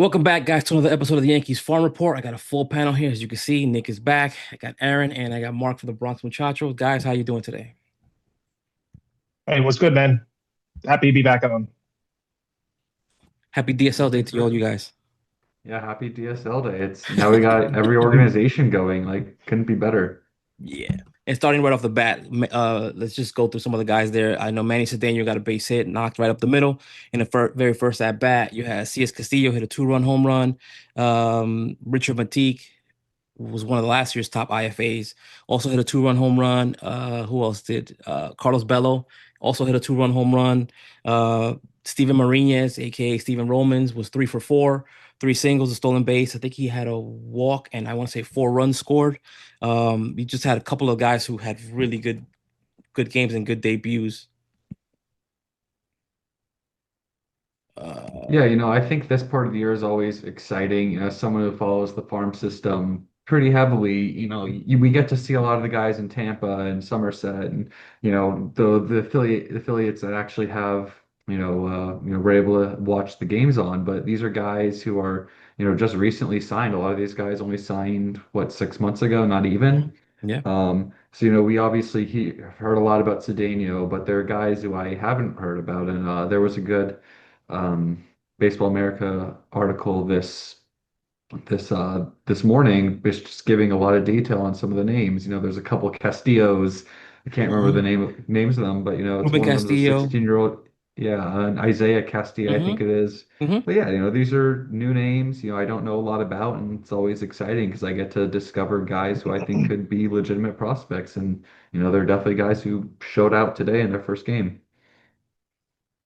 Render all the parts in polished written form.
Welcome back, guys, to another episode of the Yankees Farm Report. I got a full panel here, as you can see. Nick is back. I got Aaron and I got Mark from the Bronx Muchachos. Guys, how you doing today? Hey, what's good, man? Happy to be back on. Happy DSL Day Doing to all great. you guys. Yeah, happy DSL day. It's now we got every organization going. Like, couldn't be better. Yeah. And starting right off the bat, let's just go through some of the guys there. I know Manny Cedeno got a base hit, knocked right up the middle. In the very first at bat, you had C.S. Castillo hit a two-run home run. Richard Matique was one of the last year's top IFAs. Also hit a two-run home run. Who else did? Carlos Bello also hit a two-run home run. Uh, Steven Marinez, aka Steven Romans, was 3 for 4, three singles, a stolen base. I think he had a walk, and I want to say 4 runs scored. We just had a couple of guys who had really good games and good debuts. Uh, Yeah, I think this part of the year is always exciting. As someone who follows the farm system pretty heavily, we get to see a lot of the guys in Tampa and Somerset, and the affiliates that actually have we're able to watch the games on. But these are guys who are just recently signed. A lot of these guys only signed what 6 months ago, not mhm. even. Yeah. So we obviously heard a lot about Cedeno, but there are guys who I haven't heard about, and there was a good. Um, Baseball America article this morning, just giving a lot of detail on some of the names. There's a couple Castillos. I can't remember the Mhm. names of them, but it's Ruben one of them's a Castillo. 16-year-old. Yeah, and Isaiah Castillo, I think Hmm. it is. Hmm. But yeah, these are new names. I don't know a lot about, and it's always exciting because I get to discover guys who I think could be legitimate prospects, and they're definitely guys who showed out today in their first game.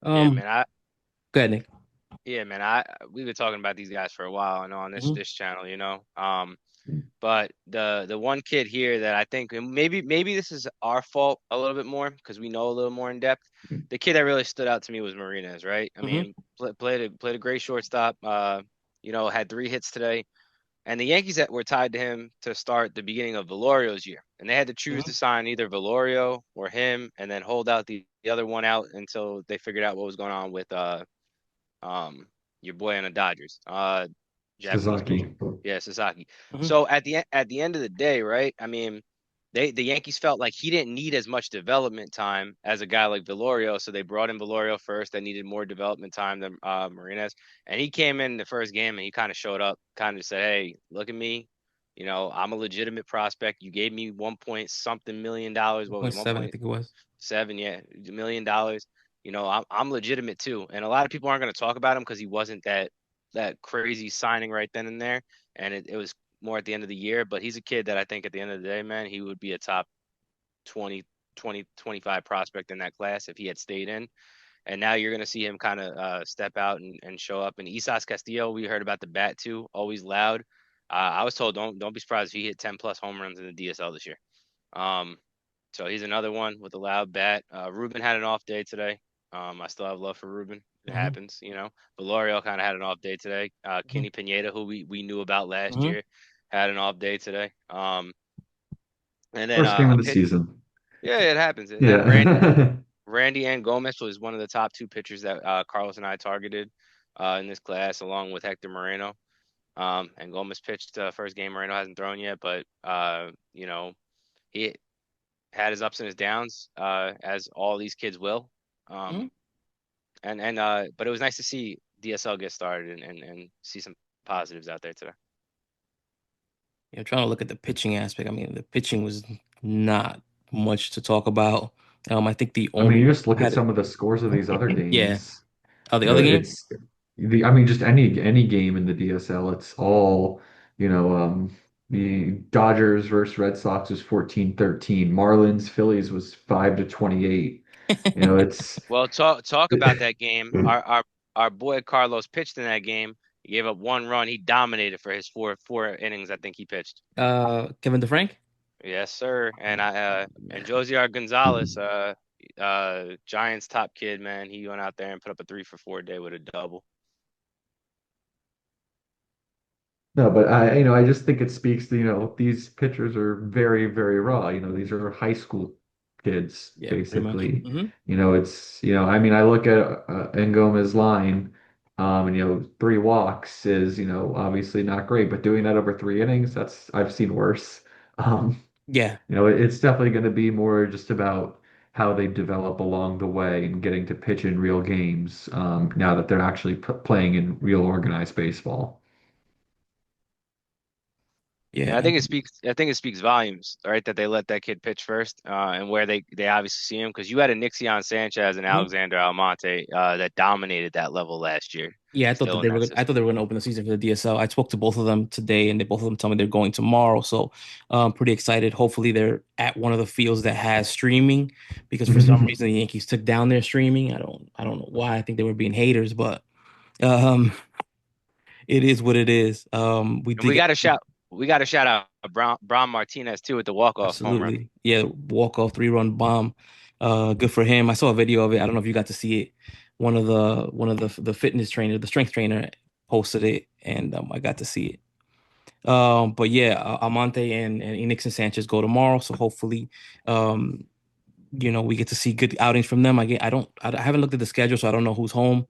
Yeah, Um, man. I Go ahead, Nick. yeah, man. I We've been talking about these guys for a while, I know, on this Mhm. this channel, But the one kid here that I think, and maybe this is our fault a little bit more because we know a little more in depth. The kid that really stood out to me was Martinez, right? I Mhm. mean, played a great shortstop. Had 3 hits today, and the Yankees that were tied to him to start the beginning of Valorio's year, and they had to choose to Mhm. sign either Valorio or him, and then hold out the other one out until they figured out what was going on with um your boy on the Dodgers, Japanese pitcher. Sasaki. Yeah, Sasaki. Mhm. So at the end of the day, right? I mean, the Yankees felt like he didn't need as much development time as a guy like Velorio, so they brought in Velorio first. That needed more development time than Martinez, and he came in the first game and he kind of showed up, kind of said, "Hey, look at me." I'm a legitimate prospect. You gave me 1 point something million dollars. What was it? 1.7, I think it was. 1.7, yeah, $1 million. I'm legitimate too. And a lot of people aren't going to talk about him because he wasn't that crazy signing right then and there. And it was more at the end of the year. But he's a kid that I think at the end of the day, man, he would be a top 20, 20, 25 prospect in that class if he had stayed in. And now you're going to see him kind of step out and show up. And Isas Castillo, we heard about the bat too, always loud. I was told don't be surprised if he hit 10 plus home runs in the DSL this year. Um, so he's another one with a loud bat. Ruben had an off day today. I still have love for Ruben. It Mhm. happens. Valorio kind of had an off day today. Mhm. Kenny Pineda, who we knew about last Mhm. year, had an off day today. And then First game a of the pitch. season. Yeah, it happens. And then Yeah. Randy and Gomez was one of the top 2 pitchers that Carlos and I targeted in this class, along with Hector Moreno. And Gomez pitched first game. Moreno hasn't thrown yet, but he had his ups and his downs, as all these kids will. Mhm. Um, but it was nice to see DSL get started and see some positives out there today. Yeah, trying to look at the pitching aspect. I mean, the pitching was not much to talk about. I think the I mean, only you one just who look at had it. some of the scores of these other Yeah. games. Oh, the other game? It's I mean, just any game in the DSL, it's all, the Dodgers versus Red Sox was 14-13. Marlins Phillies was 5-28. It's Well, talk about that game. Our boy Carlos pitched in that game. He gave up 1 run. He dominated for his four innings. I think he pitched. Kevin DeFrank? Yes, sir. And Josiar Gonzalez, Giants top kid, man. He went out there and put up a 3 for 4 day with a double. No, but I just think it speaks to, these pitchers are very, very raw. These are high school kids, Yeah, pretty much. basically. Hmm. I mean, I look at Ngom's line. And three walks is, obviously not great, but doing that over three innings, that's I've seen worse. Um, Yeah. it's definitely going to be more just about how they develop along the way and getting to pitch in real games now that they're actually playing in real organized baseball. And I Yeah. think it speaks volumes, right? That they let that kid pitch first, and where they obviously see him because you had a Nixion Sanchez and Mhm. Alexander Almonte that dominated that level last year, Yeah, still in that I thought system. they were going to open the season for the DSL. I spoke to both of them today, and they both of them tell me they're going tomorrow. So, pretty excited. Hopefully, they're at one of the fields that has streaming, because for some reason the Yankees took down their streaming. I don't know why. I think they were being haters, but um, it is what it is. We And did get we got to shout out Brown Martinez too with the walk-off home run. absolutely, yeah, walk off 3-run bomb. Good for him. I saw a video of it. I don't know if you got to see it. One of the fitness trainer, the strength trainer, posted it, and I got to see it. But yeah, Almonte and Enix and Sanchez go tomorrow, so hopefully, um, we get to see good outings from them. I haven't looked at the schedule, so I don't know who's home.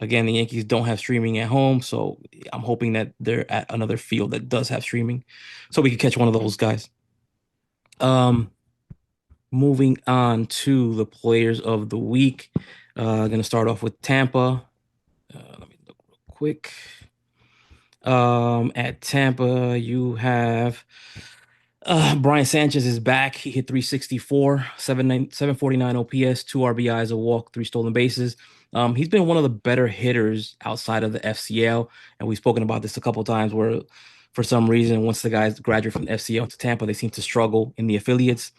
Again, the Yankees don't have streaming at home, so I'm hoping that they're at another field that does have streaming, so we can catch one of those guys. Um, Moving on to the players of the week. Gonna start off with Tampa. Let me look real quick. At Tampa, you have Brian Sanchez is back. He hit 364, 749 OPS, two RBIs, a walk, three stolen bases. He's been one of the better hitters outside of the FCL, and we've spoken about this a couple times where for some reason, once the guys graduate from the FCL to Tampa, they seem to struggle in the affiliates.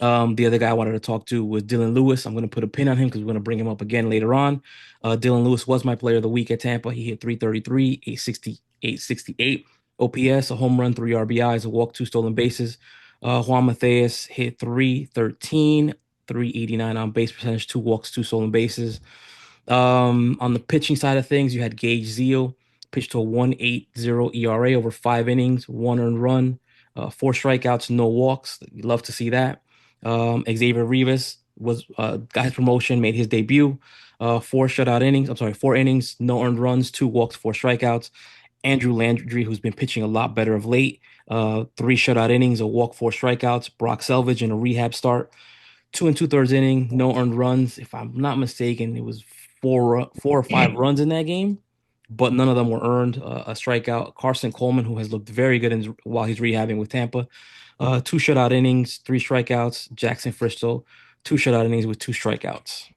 The other guy I wanted to talk to was Dylan Lewis. I'm going to put a pin on him because we're going to bring him up again later on. Dylan Lewis was my player of the week at Tampa. He hit 333, 860, 868 OPS, a home run, three RBIs, a walk, two stolen bases. Juan Matheus hit 313, 389 on base percentage, two walks, two stolen bases. On the pitching side of things, you had Gage Zeal pitched to a 1.80 ERA over 5 innings, one earned run, four strikeouts, no walks. You love to see that. Xavier Rivas got his promotion, made his debut. Four shutout innings. I'm sorry, 4 innings, no earned runs, two walks, four strikeouts. Andrew Landry, who's been pitching a lot better of late. Three shutout innings, a walk, four strikeouts. Brock Selvage in a rehab start. 2 and 2/3 inning, no earned runs. If I'm not mistaken, it was four or five runs in that game, but none of them were earned. A strikeout. Carson Coleman, who has looked very good while he's rehabbing with Tampa. Two shutout innings, three strikeouts. Jackson Fristow, two shutout innings with two strikeouts.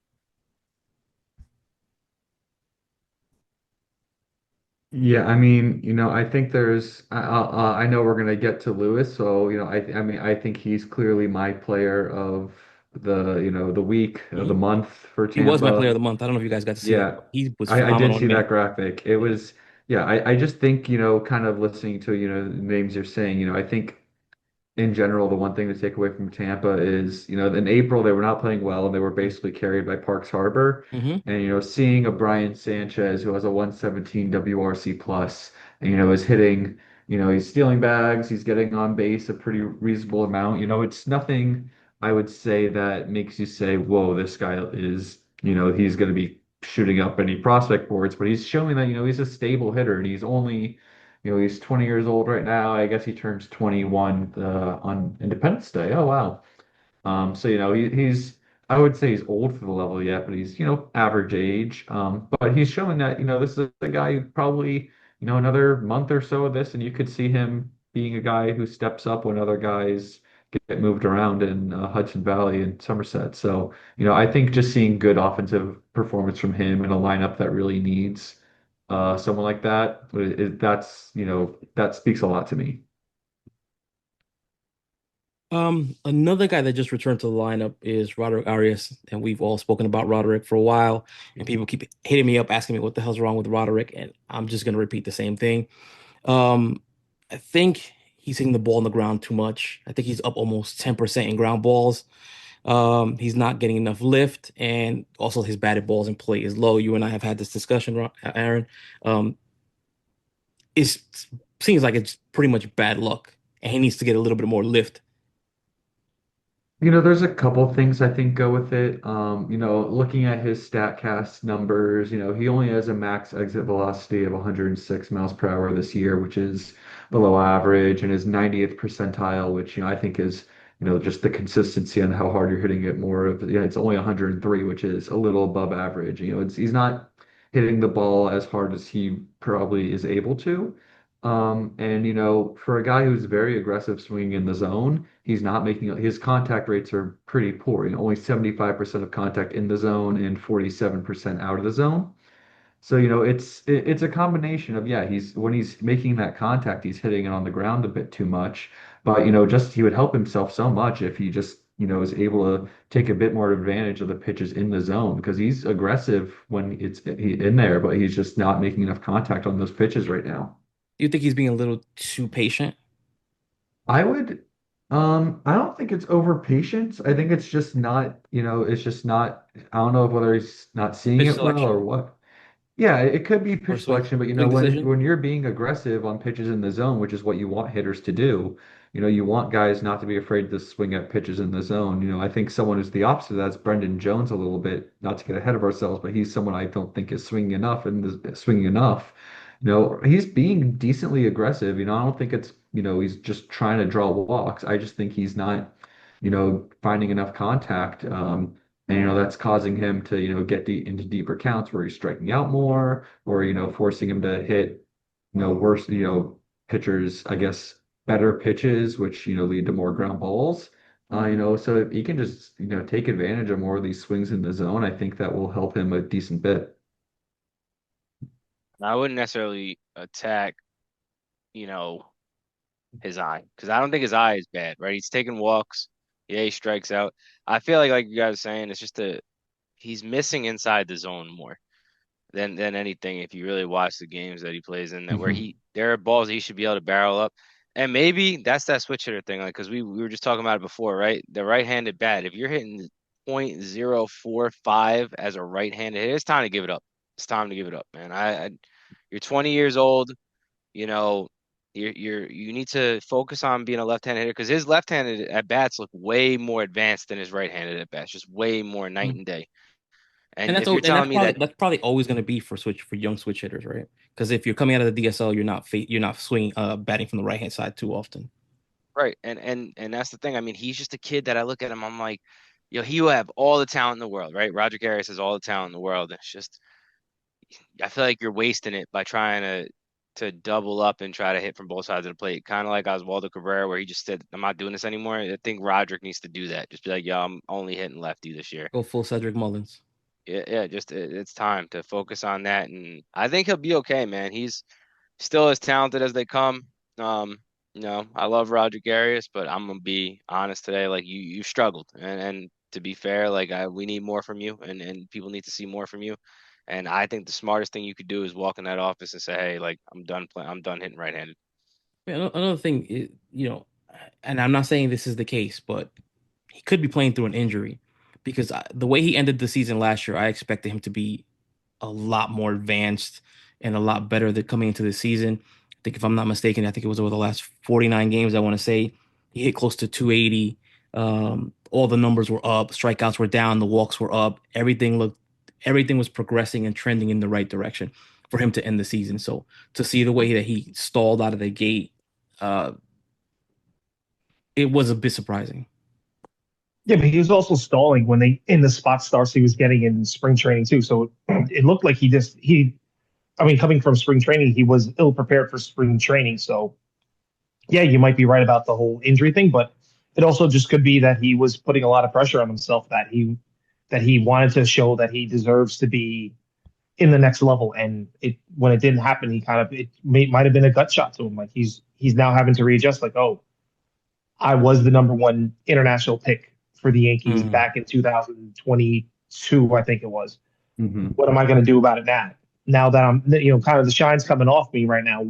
Yeah, I mean, I think I know we're gonna get to Lewis, so I mean, I think he's clearly my player of the week of the Mhm. month for He was my player of Tampa. the month. I don't know if you guys got to see that, Yeah, but he was I did phenomenal to see me. that graphic. It was, yeah, I just think, kind of listening to, the names you're saying, I think in general, the one thing to take away from Tampa is, in April they were not playing well and they were basically carried by Parks Harbor. Mm-hmm. And, seeing a Brian Sanchez who has a 117 WRC plus and, is hitting, he's stealing bags, he's getting on base a pretty reasonable amount. It's nothing I would say that makes you say, whoa, this guy is, he's going to be shooting up any prospect boards, but he's showing that, he's a stable hitter and he's only he's 20 years old right now. I guess he turns 21 on Independence Day. Oh wow. So he's I would say he's old for the level yet, but he's average age. But he's showing that this is a guy who probably another month or so of this, and you could see him being a guy who steps up when other guys get moved around in Hudson Valley and Somerset. So I think just seeing good offensive performance from him in a lineup that really needs someone like that, that's that speaks a lot to me. Another guy that just returned to the lineup is Roderick Arias, and we've all spoken about Roderick for a while, and people keep hitting me up asking me what the hell's wrong with Roderick, and I'm just gonna repeat the same thing. Um, I think he's hitting the ball on the ground too much. I think he's up almost 10% in ground balls. He's not getting enough lift, and also his batted balls in play is low. You and I have had this discussion, Aaron. Um, it seems like it's pretty much bad luck, and he needs to get a little bit more lift. There's a couple things I think go with it. Looking at his StatCast numbers, he only has a max exit velocity of 106 miles per hour this year, which is below average, and his 90th percentile, which, I think is, just the consistency on how hard you're hitting it more of, it's only 103, which is a little above average. He's not hitting the ball as hard as he probably is able to. And for a guy who's very aggressive swinging in the zone, he's not making his contact rates are pretty poor. Only 75% of contact in the zone and 47% out of the zone. So, it's a combination of, yeah, he's when he's making that contact, he's hitting it on the ground a bit too much. But, just he would help himself so much if he just, is able to take a bit more advantage of the pitches in the zone because he's aggressive when in there, but he's just not making enough contact on those pitches right now. Do you think he's being a little too patient? I would, I don't think it's over patience. I think it's just not, it's just not, I don't know whether he's not seeing Pitch it well or selection what. Yeah, it could be or pitch selection, but swing decision? when you're being aggressive on pitches in the zone, which is what you want hitters to do, you want guys not to be afraid to swing at pitches in the zone. I think someone who's the opposite of that's Brendan Jones a little bit, not to get ahead of ourselves, but he's someone I don't think is swinging enough. He's being decently aggressive. I don't think it's, he's just trying to draw walks. I just think he's not, finding enough contact. And that's causing him to get into deeper counts where he's striking out more, or forcing him to hit worse pitchers, I guess, better pitches, which lead to more ground balls. So if he can just take advantage of more of these swings in the zone, I think that will help him a decent bit. I wouldn't necessarily attack, you know, his eye because I don't think his eye is bad, right? He's taking walks. Yeah, he strikes out. I feel like you guys are saying, it's just he's missing inside the zone more than anything. If you really watch the games that he plays in, that where Mhm. there are balls he should be able to barrel up, and maybe that's that switch hitter thing. Like because we were just talking about it before, right? The right-handed bat. If you're hitting .045 as a right-handed hitter, it's time to give it up. It's time to give it up, man. You're 20 years old. You know, you need to focus on being a left-handed hitter because his left-handed at bats look way more advanced than his right-handed at bats, just way more night and day. And And if you're telling me that, that's probably always going to be for young switch hitters, right? Because if you're coming out of the DSL, you're not swinging batting from the right hand side too often. right, and that's the thing. I mean, he's just a kid that I look at him, I'm like, he will have all the talent in the world, right? Roderick Arias has all the talent in the world. It's just I feel like you're wasting it by trying to double up and try to hit from both sides of the plate. Kind of like Oswaldo Cabrera, where he just said, "I'm not doing this anymore." I think Roderick needs to do that. Just be like, "Yo, I'm only hitting lefty this year." Go full Cedric Mullins. Yeah, yeah. Just it's time to focus on that, and I think he'll be okay, man. He's still as talented as they come. Um, I love Roger Arias, but I'm gonna be honest today. Like you struggled, and to be fair, like we need more from you, and people need to see more from you. And I think the smartest thing you could do is walk in that office and say, "Hey, like I'm done playing. I'm done hitting right-handed." Yeah, another thing, and I'm not saying this is the case, but he could be playing through an injury because the way he ended the season last year, I expected him to be a lot more advanced and a lot better than coming into the season. I think if I'm not mistaken, I think it was over the last 49 games, I want to say he hit close to 280. All the numbers were up, strikeouts were down, the walks were up. Everything was progressing and trending in the right direction for him to end the season. So to see the way that he stalled out of the gate, uh, it was a bit surprising. Yeah, but he was also stalling when they in the spot starts he was getting in spring training too. So it looked like I mean, coming from spring training, he was ill prepared for spring training. So yeah, you might be right about the whole injury thing, but it also just could be that he was putting a lot of pressure on himself that he wanted to show that he deserves to be in the next level. And when it didn't happen, he kind of might have been a gut shot to him. Like he's now having to readjust. Like, oh, I was the number one international pick for the Yankees Mm. back in 2022, I think it was. Mhm. What am I going to do about it now? Now that I'm, kind of the shine's coming off me right now.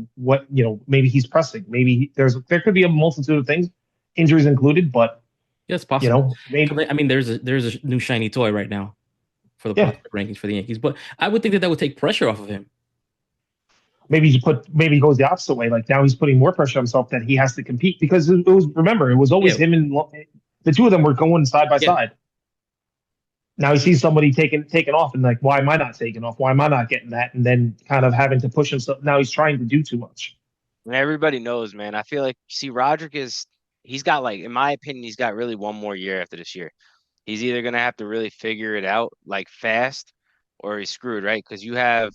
Maybe he's pressing. Maybe there could be a multitude of things, injuries included, but Yeah, it's possible. maybe I mean, there's a new shiny toy right now for the yeah, prospect rankings for the Yankees, but I would think that would take pressure off of him. maybe he goes the opposite way. Like now he's putting more pressure on himself that he has to compete because it was remember it was always Yeah, him and The two of them were going side by Yeah, side. Now he sees somebody taking off and like, why am I not taking off? Why am I not getting that? And then kind of having to push himself. Now he's trying to do too much. And everybody knows, man. I feel like see Roderick is he's got like in my opinion, he's got really one more year after this year. He's either gonna have to really figure it out like fast or he's screwed, right? Because you have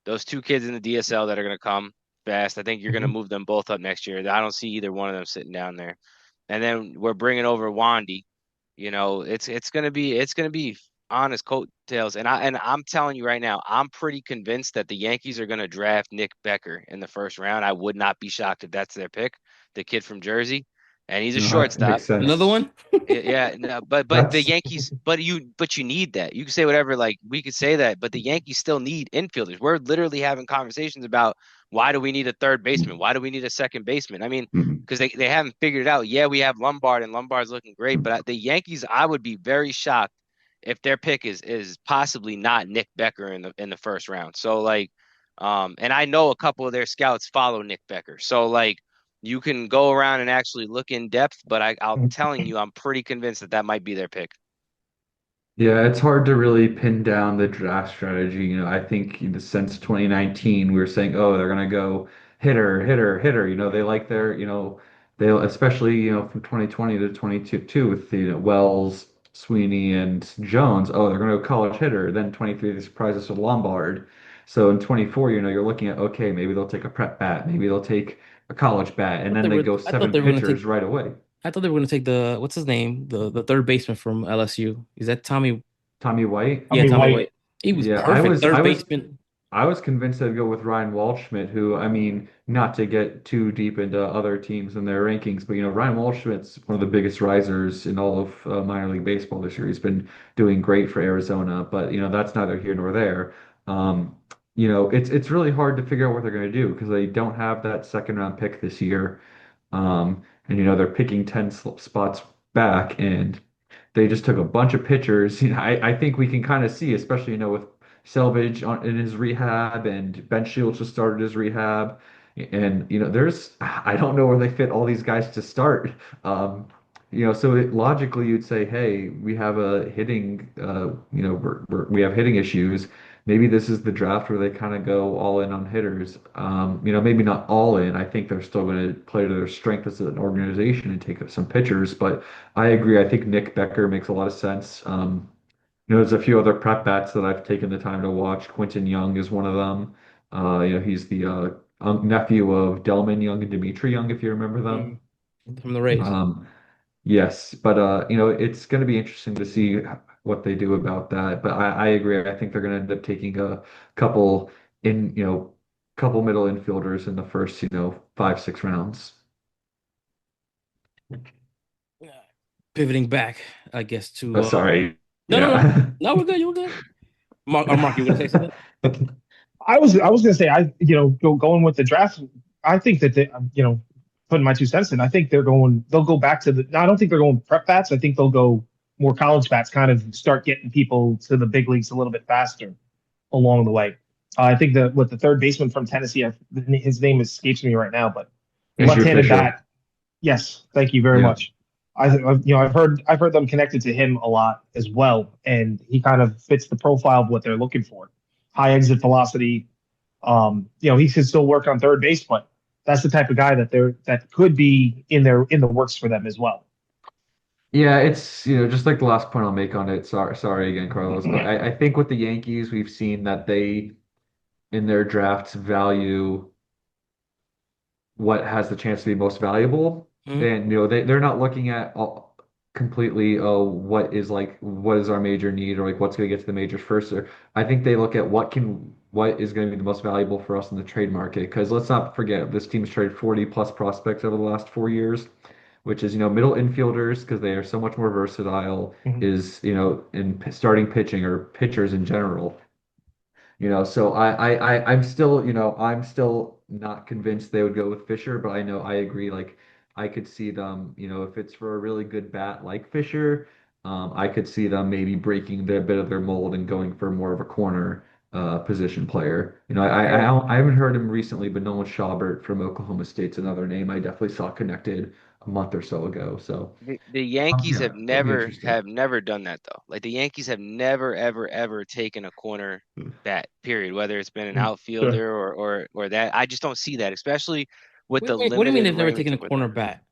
those two kids in the DSL that are gonna come fast. I think you're gonna Mhm. move them both up next year. I don't see either one of them sitting down there. And then we're bringing over Wandy. It's gonna be on his coattails, and I'm telling you right now, I'm pretty convinced that the Yankees are gonna draft Nick Becker in the first round. I would not be shocked if that's their pick, the kid from Jersey, and he's a No, that shortstop. makes another sense. one. Yeah, no, but the That's Yankees, but you need that. You can say whatever, like we could say that, but the Yankees still need infielders. We're literally having conversations about why do we need a third baseman? Why do we need a second baseman? I mean, Mhm. because they haven't figured it out. Yeah, we have Lombard and Lombard's looking great, but the Yankees, I would be very shocked if their pick is possibly not Nick Becker in the first round. So like, and I know a couple of their scouts follow Nick Becker. So like you can go around and actually look in depth, but I'm telling you, I'm pretty convinced that that might be their pick. Yeah, it's hard to really pin down the draft strategy. I think since 2019, we were saying, oh, they're gonna go hitter, hitter, hitter. They like they especially, from 2020 to 22 with Wells, Sweeney, and Jones. Oh, they're gonna go college hitter. Then 23, they surprised us with Lombard. So in 24, you're looking at, okay, maybe they'll take a prep bat, maybe they'll take a college bat, and then they go I thought seven they were gonna pitchers take. right away. I thought they were gonna take the what's his name, the third baseman from LSU. Is that Tommy? Tommy White. I Yeah, mean, Tommy White. White. He was Yeah, perfect. Third baseman. I was convinced they'd go with Ryan Waldschmidt, who, I mean, not to get too deep into other teams and their rankings, but Ryan Waldschmidt's one of the biggest risers in all of minor league baseball this year. He's been doing great for Arizona, but that's neither here nor there. Um, it's really hard to figure out what they're going to do because they don't have that second round pick this year. And they're picking 10 spots back, and they just took a bunch of pitchers. I think we can kind of see, especially with Selvage in his rehab, and Ben Shields just started his rehab, and there's I don't know where they fit all these guys to start. Um, so logically you'd say, hey, we have a hitting, we have hitting issues. Maybe this is the draft where they kind of go all in on hitters. Maybe not all in. I think they're still going to play to their strength as an organization and take some pitchers, but I agree. I think Nick Becker makes a lot of sense. There's a few other prep bats that I've taken the time to watch. Quentin Young is one of them. He's the nephew of Delman Young and Dimitri Young, if you remember them. Mm, from the Rays. Um, yes, but it's going to be interesting to see what they do about that. But I agree. I think they're going to end up taking a couple in, couple middle infielders in the first, 5, 6 rounds. Pivoting back, I guess to Oh, sorry. no, no, no, Yeah. no, we're good. You're good. Mark, you were gonna say something? I was going to say, going with the draft. I think that putting my 2 cents in, I think they'll go back to I don't think they're going prep bats. I think they'll go more college bats, kind of start getting people to the big leagues a little bit faster along the way. I think that with the third baseman from Tennessee, his name escapes me right now, but Issue left-handed Fisher. bat. Yes, thank you very Yeah. much. I've heard them connected to him a lot as well, and he kind of fits the profile of what they're looking for. High exit velocity. He can still work on third base, but that's the type of guy that could be in the works for them as well. Yeah, it's just like the last point I'll make on it. Sorry again, Carlos, but I think with the Yankees, we've seen that they in their drafts value what has the chance to be most valuable. Mhm. And they're not looking at completely, oh, what is our major need, or like what's going to get to the majors first. Or I think they look at what is going to be the most valuable for us in the trade market. Because let's not forget, this team's traded 40 plus prospects over the last 4 years, which is middle infielders because they are so much more versatile. Mhm. Is in starting pitching or pitchers in general. So I'm still not convinced they would go with Fisher, but I agree. Like I could see them, if it's for a really good bat like Fisher, I could see them maybe breaking a bit of their mold and going for more of a corner position player. I haven't heard him recently, but Nolan Schaubert from Oklahoma State's another name I definitely saw connected month or so ago. So The Yankees yeah, it'll be interesting. have never done that though. Like the Yankees have never ever taken a corner bat, period, whether it's been an Sure. outfielder or that. I just don't see that, especially with the What do you mean limited they've never range taken a of what they corner bat?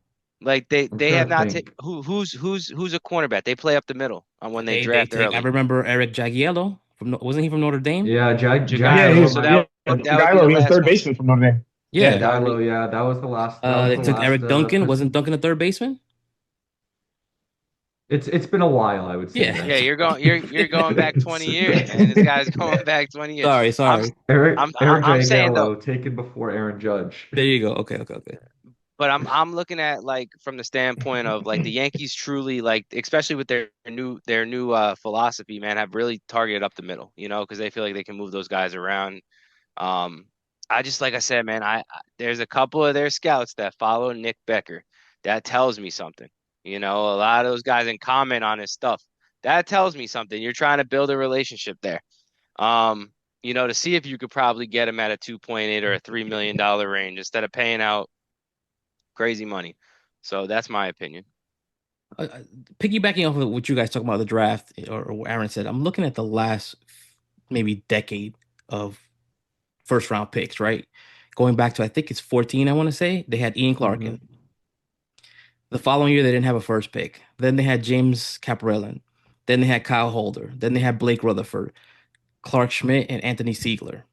like I'm they have trying to not think. who's a cornerback. They play up the middle on when they They draft take. I early. remember Eric Jagiello from wasn't he from Notre Dame? Yeah, Yeah, Jagilo. Jagiello So he's might. yeah, that would be the Guylo. He was last third one. baseman from Notre Dame. Yeah. Yeah. That would be Jagiello, yeah, that was the last. That was They the took last. Eric Duncan. Pres Wasn't Duncan a third baseman? it's been a while, I would say Yeah. yeah, then. you're going back 20 years, man. This guy's going back 20 years. Sorry, I'm sorry. Eric I'm saying though. Jagiello taken before Aaron Judge. There you go. Okay, okay, okay. But I'm looking at like from the standpoint of like the Yankees truly like especially with their new philosophy, man, have really targeted up the middle, because they feel like they can move those guys around. Um, I just like I said, man, there's a couple of their scouts that follow Nick Becker. That tells me something. A lot of those guys and comment on his stuff. That tells me something. You're trying to build a relationship there. To see if you could probably get him at a 2.8 or a $3 million range instead of paying out crazy money. So that's my opinion. Uh, Piggybacking off of what you guys talking about the draft, or what Aaron said, I'm looking at the last maybe decade of first round picks, right? Going back to I think it's 14, I want to say they had Ian hmm Clarkin. The following year they didn't have a first pick. Then they had James Caprellin. Then they had Kyle Holder. Then they had Blake Rutherford, Clark Schmidt, and Anthony Siegler.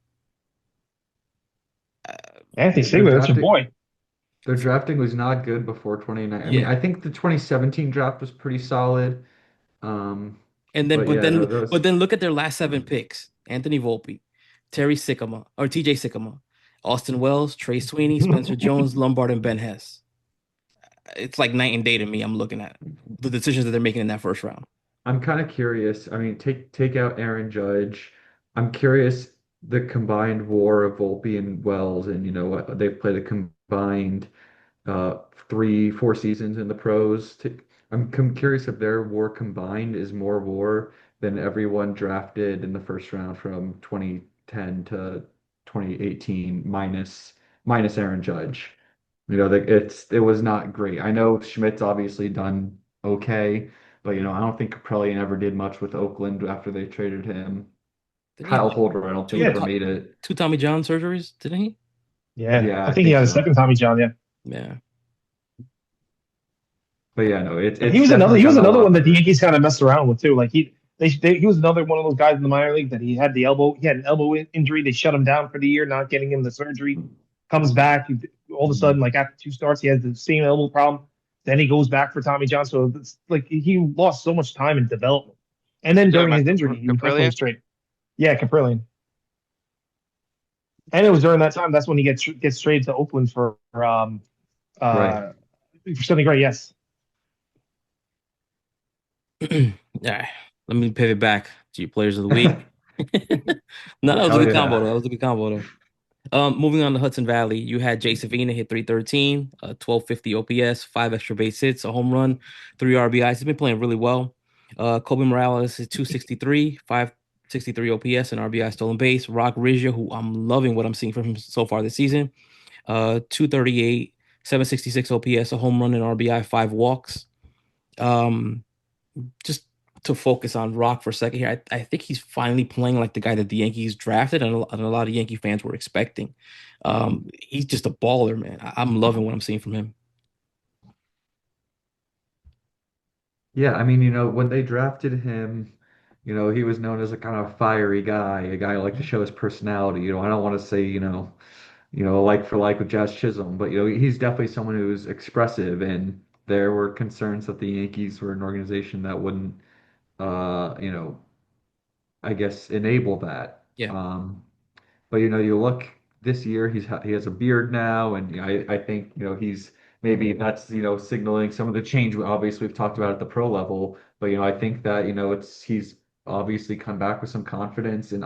Uh, Anthony Their Stigler, that's your drafting boy. their drafting was not good before 29. I mean, yeah, I think the 2017 draft was pretty solid. Um, and then but yeah, no, but those then look at their last seven picks: Anthony Volpe, Terry Sycamore or TJ Sycamore, Austin Wells, Trey Sweeney, Spencer Jones, Lombard, and Ben Hess. It's like night and day to me. I'm looking at the decisions that they're making in that first round. I'm kind of curious. I mean, take out Aaron Judge. I'm curious the combined WAR of Volpe and Wells, and what they've played a combined 4 seasons in the pros. I'm curious if their WAR combined is more WAR than everyone drafted in the first round from 2010 to 2018 minus Aaron Judge. It was not great. I know Schmidt's obviously done okay, but I don't think Caprillion ever did much with Oakland after they traded him. Didn't he have Kyle like Holder, I don't think two Yeah, ever made it. two Tommy John surgeries? Didn't he? yeah. Yeah, I I think he think had a so. second Tommy John. Yeah, Yeah. But yeah, no, and he it's was another. definitely He was gotten a another one lot that the better. Yankees kind of messed around with too. Like he was another one of those guys in the minor league that he had the elbow. He had an elbow injury. They shut him down for the year, not getting him the surgery. Comes back all of a sudden, like after two starts, he has the same elbow problem. Then he goes back for Tommy John. So it's like he lost so much time in development. And then You talking during about his injury, he was definitely Caprillion? straight. Yeah, Caprillion. And it was during that time that's when he gets traded to Oakland Right. uh for something great. Yes. Yeah. Let me pivot back to your players of the week. No, that was a Hell good combo though. yeah. That was a good combo though. Moving on to Hudson Valley, you had Jay Savina hit 313, 1250 OPS, five extra base hits, a home run, three RBIs. He's been playing really well. Kobe Morales is 263, 563 OPS, and RBI stolen base. Rock Rizzo, who I'm loving what I'm seeing from him so far this season, 238, 766 OPS, a home run and RBI, five walks. Um, just to focus on Rock for a second here, I think he's finally playing like the guy that the Yankees drafted and a lot of Yankee fans were expecting. He's just a baller, man. I'm loving what I'm seeing from him. Yeah, I mean, when they drafted him, he was known as a kind of fiery guy, a guy who liked to show his personality. I don't want to say, like for like with Jazz Chisholm, but he's definitely someone who's expressive, and there were concerns that the Yankees were an organization that wouldn't, you know, I guess enable that. Yeah. But you look this year, he has a beard now, and I think he's maybe that's signaling some of the change. Obviously, we've talked about at the pro level, but I think that he's obviously come back with some confidence and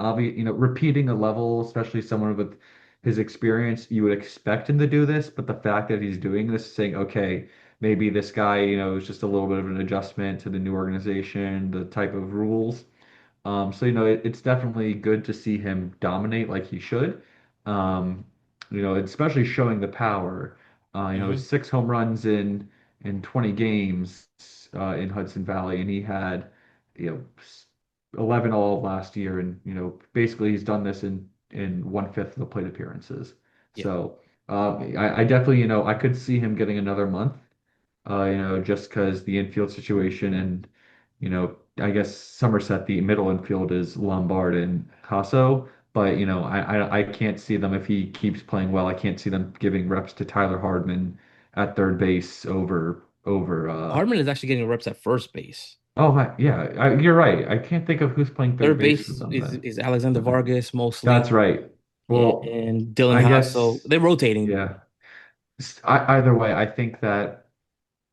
repeating a level, especially someone with his experience, you would expect him to do this. But the fact that he's doing this, saying okay, maybe this guy is just a little bit of an adjustment to the new organization, the type of rules. So it's definitely good to see him dominate like he should. Especially showing the power. Hmm. Six home runs in in 20 games in Hudson Valley, and he had, you know, 11 all of last year, and basically he's done this in 1/5 of the plate appearances. Yeah. So I definitely, I could see him getting another month, just because the infield situation and, I guess Somerset, the middle infield is Lombard and Hasso. But I can't see them if he keeps playing well. I can't see them giving reps to Tyler Hardman at third base over. Hardman is actually getting reps at first base. Oh my, yeah, you're right. I can't think of who's playing third Third base for base them is, then. is Alexander Vargas That's mostly, right. Well, and Dylan I Hasso. guess They're rotating. yeah. Either way, I think that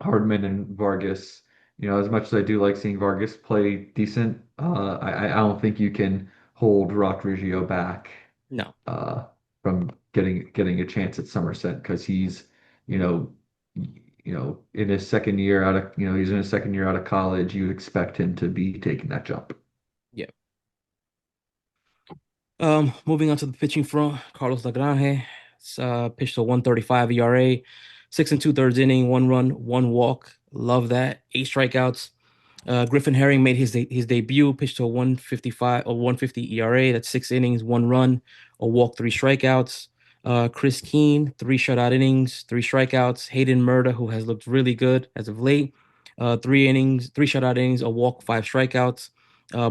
Hardman and Vargas, as much as I do like seeing Vargas play decent, I don't think you can hold Rock Riggio back No. uh, from getting a chance at Somerset because he's, you know, in his second year out of, he's in his second year out of college. You expect him to be taking that jump. Yeah. Moving on to the pitching front, Carlos Lagrange pitched a 135 ERA, 6 and 2/3 inning, 1 run, 1 walk. Love that. 8 strikeouts. Griffin Herring made his debut, pitched to a 155 or 150 ERA. That's 6 innings, 1 run, a walk, 3 strikeouts. Chris Keene, 3 shutout innings, 3 strikeouts. Hayden Murda, who has looked really good as of late, 3 innings, 3 shutout innings, a walk, 5 strikeouts.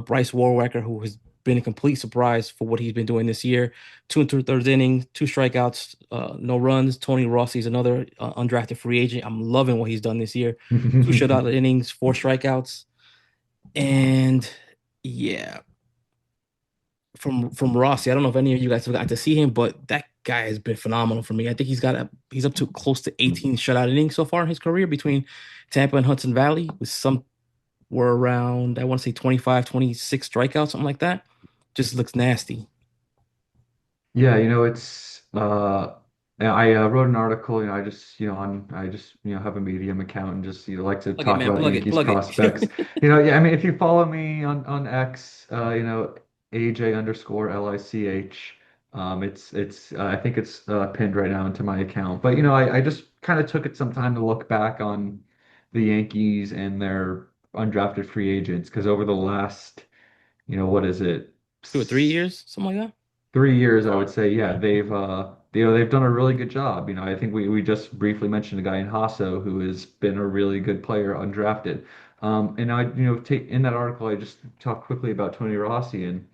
Bryce Warwacker, who has been a complete surprise for what he's been doing this year. 2 and 2/3 innings, 2 strikeouts, no runs. Tony Rossi is another undrafted free agent. I'm loving what he's done this year. 2 shutout innings, 4 strikeouts. And yeah, from Rossi, I don't know if any of you guys have gotten to see him, but that guy has been phenomenal for me. I think he's up to close to 18 shutout innings so far in his career between Tampa and Hudson Valley, with some were around, I want to say 25, 26 strikeouts, something like that. Just looks nasty. Yeah, it's I wrote an article, I just have a Medium account and just like to Plug it, talk man. about Plug it. Yankees Plug prospects. it. Yeah, I mean if you follow me on X, AJ_LICH, it's I think it's pinned right now into my account. But I just kind of took it some time to look back on the Yankees and their undrafted free agents because over the last, what is it? 2 or 3 years, something like that. 3 years, I would say, yeah, they've done a really good job. I think we just briefly mentioned a guy in Hasso who has been a really good player, undrafted. And I, take in that article, I just talked quickly about Tony Rossi, and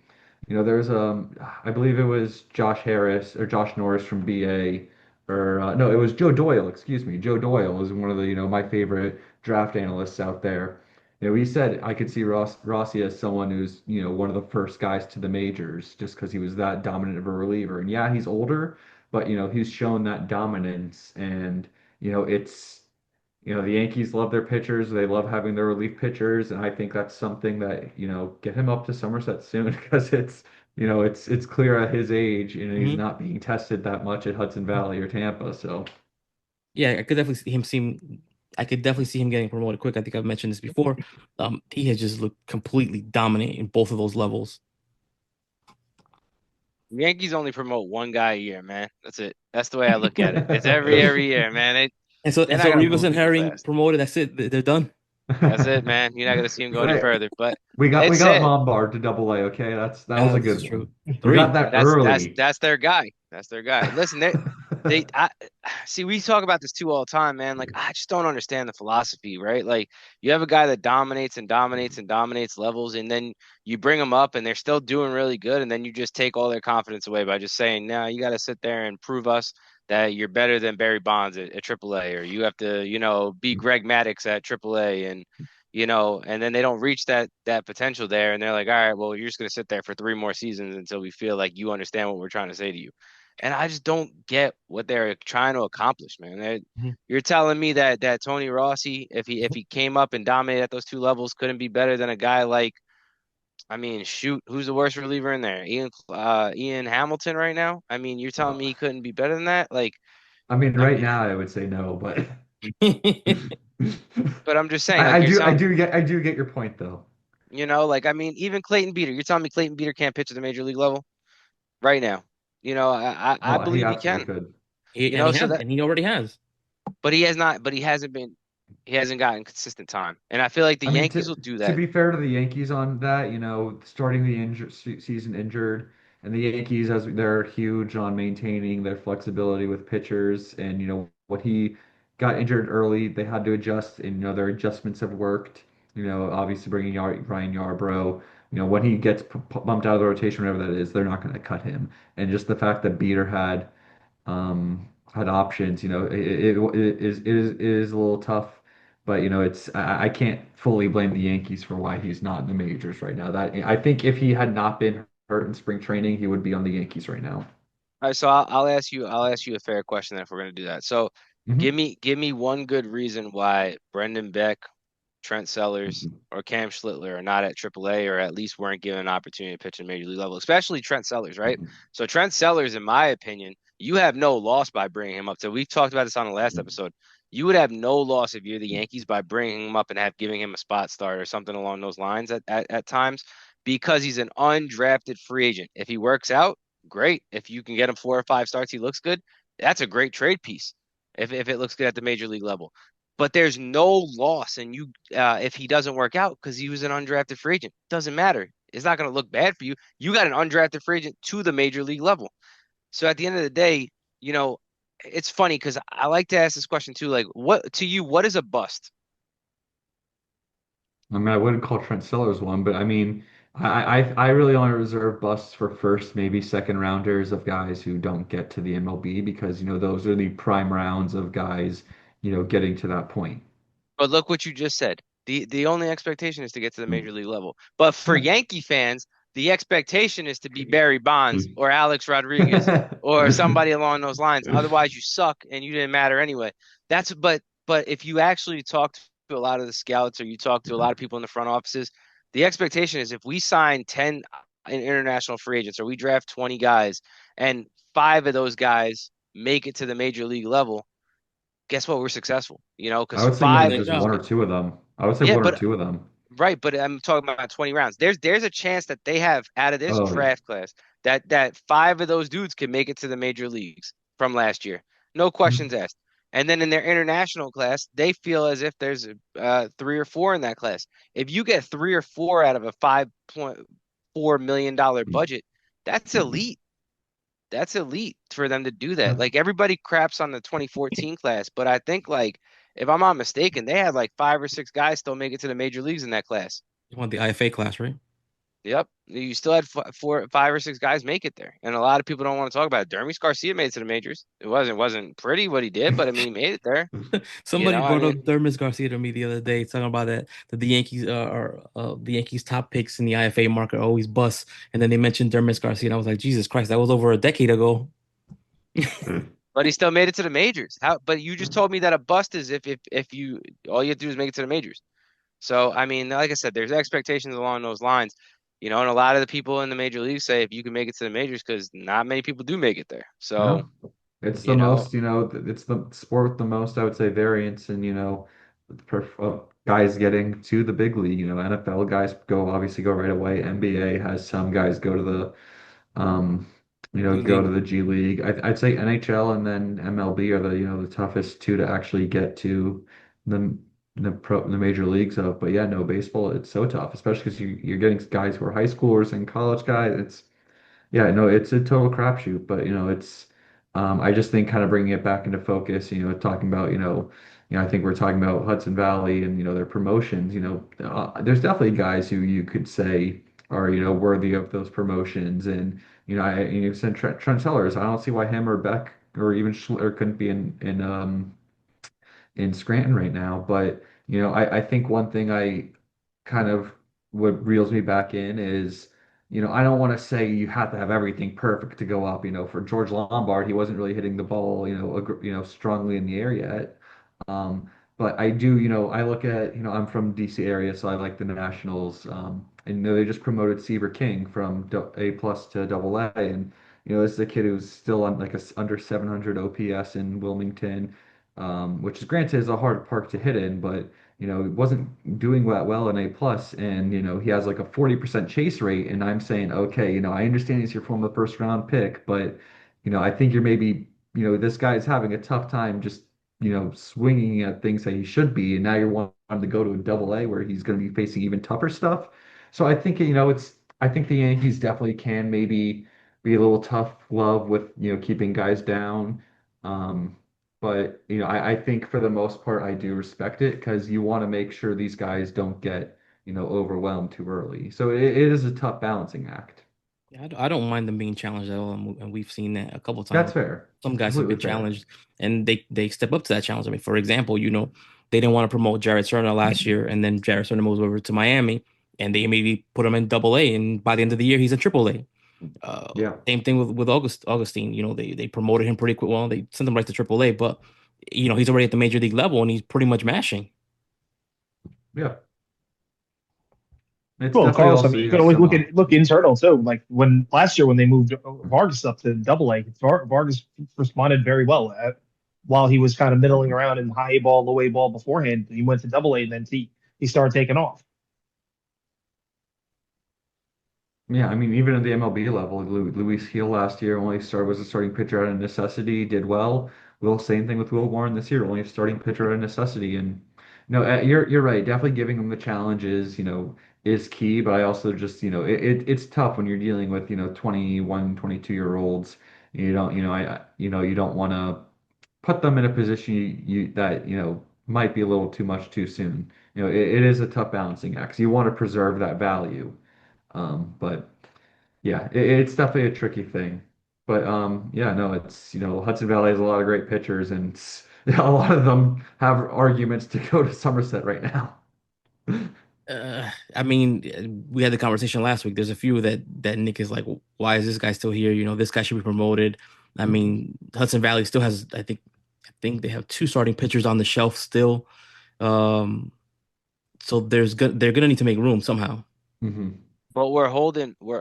there's I believe it was Josh Harris or Josh Norris from BA, or no, it was Joe Doyle. Excuse me, Joe Doyle is one of the my favorite draft analysts out there. He said I could see Rossi as someone who's one of the first guys to the majors just because he was that dominant of a reliever. And yeah, he's older, but he's shown that dominance, and it's the Yankees love their pitchers. They love having their relief pitchers, and I think that's something that, get him up to Somerset soon because it's clear at his age, he's Hmm. not being tested that much at Hudson Valley or Tampa. So Yeah, I could definitely see him getting promoted quick. I think I've mentioned this before. He has just looked completely dominant in both of those levels. Yankees only promote one guy a year, man. That's it. That's the way I look at it. It's every year, man. And so They're and not so gonna Rivas move and people Herring fast. promoted. That's it. They're done. That's it, man. You're not gonna see him go any Right. further. But we it's got it. Lombard to Double A. Okay, that was Yeah, a this is good true. one. We got Three. that That's early. that's their guy. That's their guy. Listen, I see. We talk about this too all the time, man. Like I just don't understand the philosophy, right? Like you have a guy that dominates and dominates and dominates levels, and then you bring them up, and they're still doing really good, and then you just take all their confidence away by just saying, "No, you got to sit there and prove us that you're better than Barry Bonds at AAA, or you have to, be Greg Maddux at AAA, and." And then they don't reach that potential there, and they're like, all right, well, you're just gonna sit there for 3 more seasons until we feel like you understand what we're trying to say to you. And I just don't get what they're trying to accomplish, man. Mhm. You're telling me that Tony Rossi, if he came up and dominated at those two levels, couldn't be better than a guy like, I mean, shoot, who's the worst reliever in there? Ian Hamilton right now. I mean, you're telling me he couldn't be better than that? Like, I mean, I right mean, now I would say no, but but I'm just saying, like, I you're do telling, I do get your point though. like, I mean, even Clayton Beater. You're telling me Clayton Beater can't pitch at the major league level right now? I Oh, he believe he absolutely can. could. And he So has, that, and he already has. but he has not, but he hasn't been. He hasn't gotten consistent time, and I feel like the I mean, Yankees will do to that. be fair to the Yankees on that, starting the season injured, and the Yankees as they're huge on maintaining their flexibility with pitchers, and what he got injured early, they had to adjust, and their adjustments have worked. Obviously bringing Ryan Yarbrough, when he gets bumped out of the rotation, whatever that is, they're not going to cut him. And just the fact that Beater had options. It is a little tough, but I can't fully blame the Yankees for why he's not in the majors right now. That I think if he had not been hurt in spring training, he would be on the Yankees right now. All right, so I'll ask you a fair question then if we're gonna do that. So give Hmm. me give me one good reason why Brendan Beck, Trent Sellers, Hmm. or Cam Schlittler are not at AAA or at least weren't given an opportunity to pitch at major league level, especially Trent Sellers, right? So Trent Sellers, in my opinion, you have no loss by bringing him up. So we've talked about this on the last episode. You would have no loss if you're the Yankees by bringing him up and have giving him a spot start or something along those lines at times because he's an undrafted free agent. If he works out, great. If you can get him 4 or 5 starts, he looks good. That's a great trade piece. If it looks good at the major league level, but there's no loss, and you if he doesn't work out because he was an undrafted free agent, doesn't matter. It's not going to look bad for you. You got an undrafted free agent to the major league level. So at the end of the day, you know, it's funny because I like to ask this question too. Like, what to you? What is a bust? I mean, I wouldn't call Trent Sellers one, but I mean, I really only reserve busts for first, maybe second rounders of guys who don't get to the MLB because those are the prime rounds of guys getting to that point. But look what you just said. The only expectation is to get to the major league level. But for Yeah. Yankee fans, the expectation is to be Barry Bonds or Alex Rodriguez or somebody along those lines. Otherwise, you suck and you didn't matter anyway. But if you actually talk to a lot of the scouts or you talk to a lot of people in the front offices, the expectation is if we sign 10 international free agents or we draft 20 guys and five of those guys make it to the major league level, guess what? We're successful, I because would say even five of Great just those one job. or two of them. I would say yeah, one or but two of them. right, but I'm talking about 20 rounds. There's a chance that they have out of this Oh, yeah. draft class that five of those dudes can make it to the major leagues from last year. No questions asked. And then in their international class, they feel as if there's three or four in that class. If you get three or four out of a $5.4 million budget, that's elite. That's elite for them to do that. Yeah. Like everybody craps on the 2014 class, but I think like if I'm not mistaken, they had like 5 or 6 guys still make it to the major leagues in that class. You want the IFA class, right? Yep, you still had 5 or 6 guys make it there, and a lot of people don't want to talk about it. Dermis Garcia made it to the majors. It wasn't pretty what he did, but I mean, he made it there. Somebody I brought up mean, Dermis Garcia to me the other day, talking about that the Yankees are the Yankees top picks in the IFA market are always bust, and then they mentioned Dermis Garcia, and I was like, Jesus Christ, that was over a decade ago. but he still made it to the majors. How? But you just told me that a bust is if you all you have to do is make it to the majors. So, I mean, like I said, there's expectations along those lines, and a lot of the people in the major leagues say if you can make it to the majors, because not many people do make it there. So, No, it's the you know, most, it's the sport with the most, I would say, variance and, guys getting to the big league. NFL guys obviously go right away. NBA has some guys go to um, G go to League. the G League. I'd say NHL and then MLB are the toughest two to actually get to the the major leagues of. But yeah, no, baseball, it's so tough, especially because you're getting guys who are high schoolers and college guys. Yeah, no, it's a total crapshoot, but I just think kind of bringing it back into focus, talking about, I think we're talking about Hudson Valley and their promotions. There's definitely guys who you could say are worthy of those promotions, and you said Trent Sellers. I don't see why him or Beck or even Schiller couldn't be in Scranton right now. But I think one thing I kind of what reels me back in is, I don't want to say you have to have everything perfect to go up. For George Lombard, he wasn't really hitting the ball, strongly in the air yet. Um, but I do, I look at, I'm from DC area, so I like the Nationals. And they just promoted Seaver King from A plus to double A, and this is a kid who's still on like under 700 OPS in Wilmington, which is granted is a hard park to hit in, but it wasn't doing that well in A plus, and he has like a 40% chase rate, and I'm saying, okay, I understand he's your former first round pick, but I think you're maybe, this guy is having a tough time just swinging at things that he should be, and now you're wanting to go to a double A where he's going to be facing even tougher stuff. So I think I think the Yankees definitely can maybe be a little tough love with keeping guys down. Um, but I think for the most part I do respect it because you want to make sure these guys don't get overwhelmed too early. So it is a tough balancing act. Yeah, I don't mind them being challenged at all, and we've seen that a couple That's times. fair. Some guys have Completely been fair. challenged, and they step up to that challenge. I mean, for example, they didn't want to promote Jared Serna last year, and then Jared Serna moves over to Miami, and they immediately put him in Double A, and by the end of the year, he's in Triple A. Yeah. Same thing with Augustine. They promoted him pretty quick. Well, they sent him right to Triple A, but he's already at the major league level, and he's pretty much mashing. Yeah. It's Well, definitely Carlos, I also, mean, you could always some up. look internal too. Like when last year when they moved Vargas up to Double A, Vargas responded very well. While he was kind of middling around in high ball, low A ball beforehand, he went to Double A, and then he started taking off. Yeah, I mean, even at the MLB level, Luis Gil last year only started was a starting pitcher out of necessity, did well. Same thing with Will Warren this year, only a starting pitcher out of necessity. And no, you're right. Definitely giving them the challenges, is key. But I also just, it's tough when you're dealing with, 21, 22-year olds. You don't want to put them in a position that, might be a little too much too soon. It is a tough balancing act. 'Cause you want to preserve that value. But yeah, it's definitely a tricky thing. But yeah, no, it's Hudson Valley has a lot of great pitchers, and a lot of them have arguments to go to Somerset right now. I mean, we had the conversation last week. There's a few that Nick is like, why is this guy still here? This guy should be promoted. I mean, Hudson Valley still has, I think they have two starting pitchers on the shelf still. Um, so they're gonna need to make room somehow. Hmm. But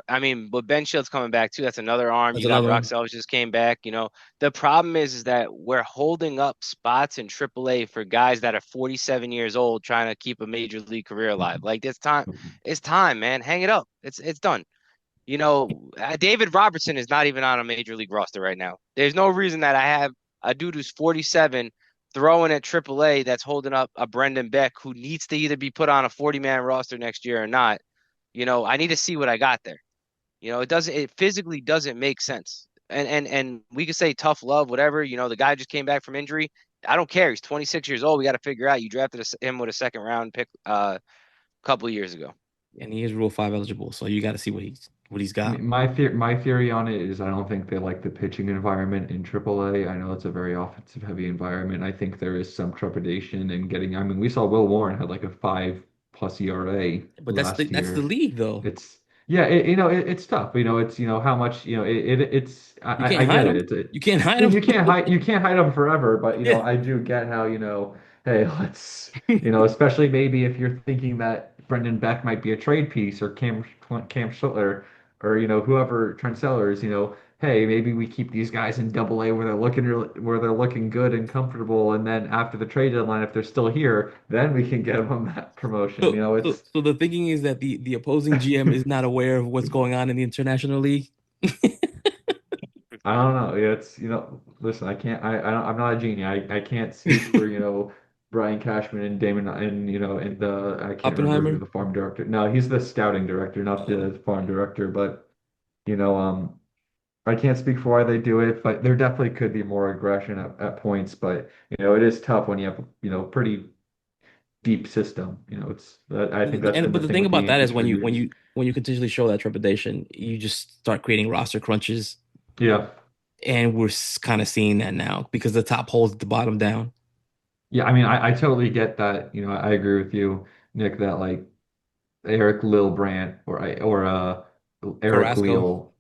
I mean, but Ben Shields coming back too. That's another arm. That's You got another Brock one. Selves just came back. The problem is that we're holding up spots in AAA for guys that are 47 years old trying to keep a major league career alive. Like it's time, man. Hang it up. It's done. David Robertson is not even on a major league roster right now. There's no reason that I have a dude who's 47 throwing at AAA that's holding up a Brendan Beck who needs to either be put on a 40-man roster next year or not. I need to see what I got there. It physically doesn't make sense. And we could say tough love, whatever. The guy just came back from injury. I don't care. He's 26 years old. We got to figure out. You drafted him with a second round pick a couple of years ago. And he is Rule 5 eligible, so you got to see what he's I got. mean, my theory on it is I don't think they like the pitching environment in AAA. I know it's a very offensive heavy environment. I think there is some trepidation in getting. I mean, we saw Will Warren had like a 5+ ERA But last that's the year. league though. It's yeah, it's tough. It's how much it's You I can't hide get him. it. You can't hide Yeah, him. you can't hide them forever, but Yeah. I do get how hey, let's especially maybe if you're thinking that Brendan Beck might be a trade piece or Cam Schlittler or whoever Trent Sellers, hey, maybe we keep these guys in Double A where they're looking good and comfortable, and then after the trade deadline, if they're still here, then we can get them that promotion. So the thinking is that the opposing GM is not aware of what's going on in the international league. I don't know. Yeah, it's listen, I'm not a genie. I can't speak for Brian Cashman and Damon and and the I can't remember who Oppenheimer. the farm director. No, he's the scouting director, not the farm director. But you know, um, I can't speak for why they do it, but there definitely could be more aggression at points. But it is tough when you have pretty deep system. I think that's been But the the thing thing with the about that is Yankees for years. when you continuously show that trepidation, you just start creating roster crunches, Yeah. and we're kind of seeing that now because the top holds the bottom down. Yeah, I mean, I totally get that. I agree with you, Nick, that like Eric Lilbrandt or Eric Carrasco. Leal.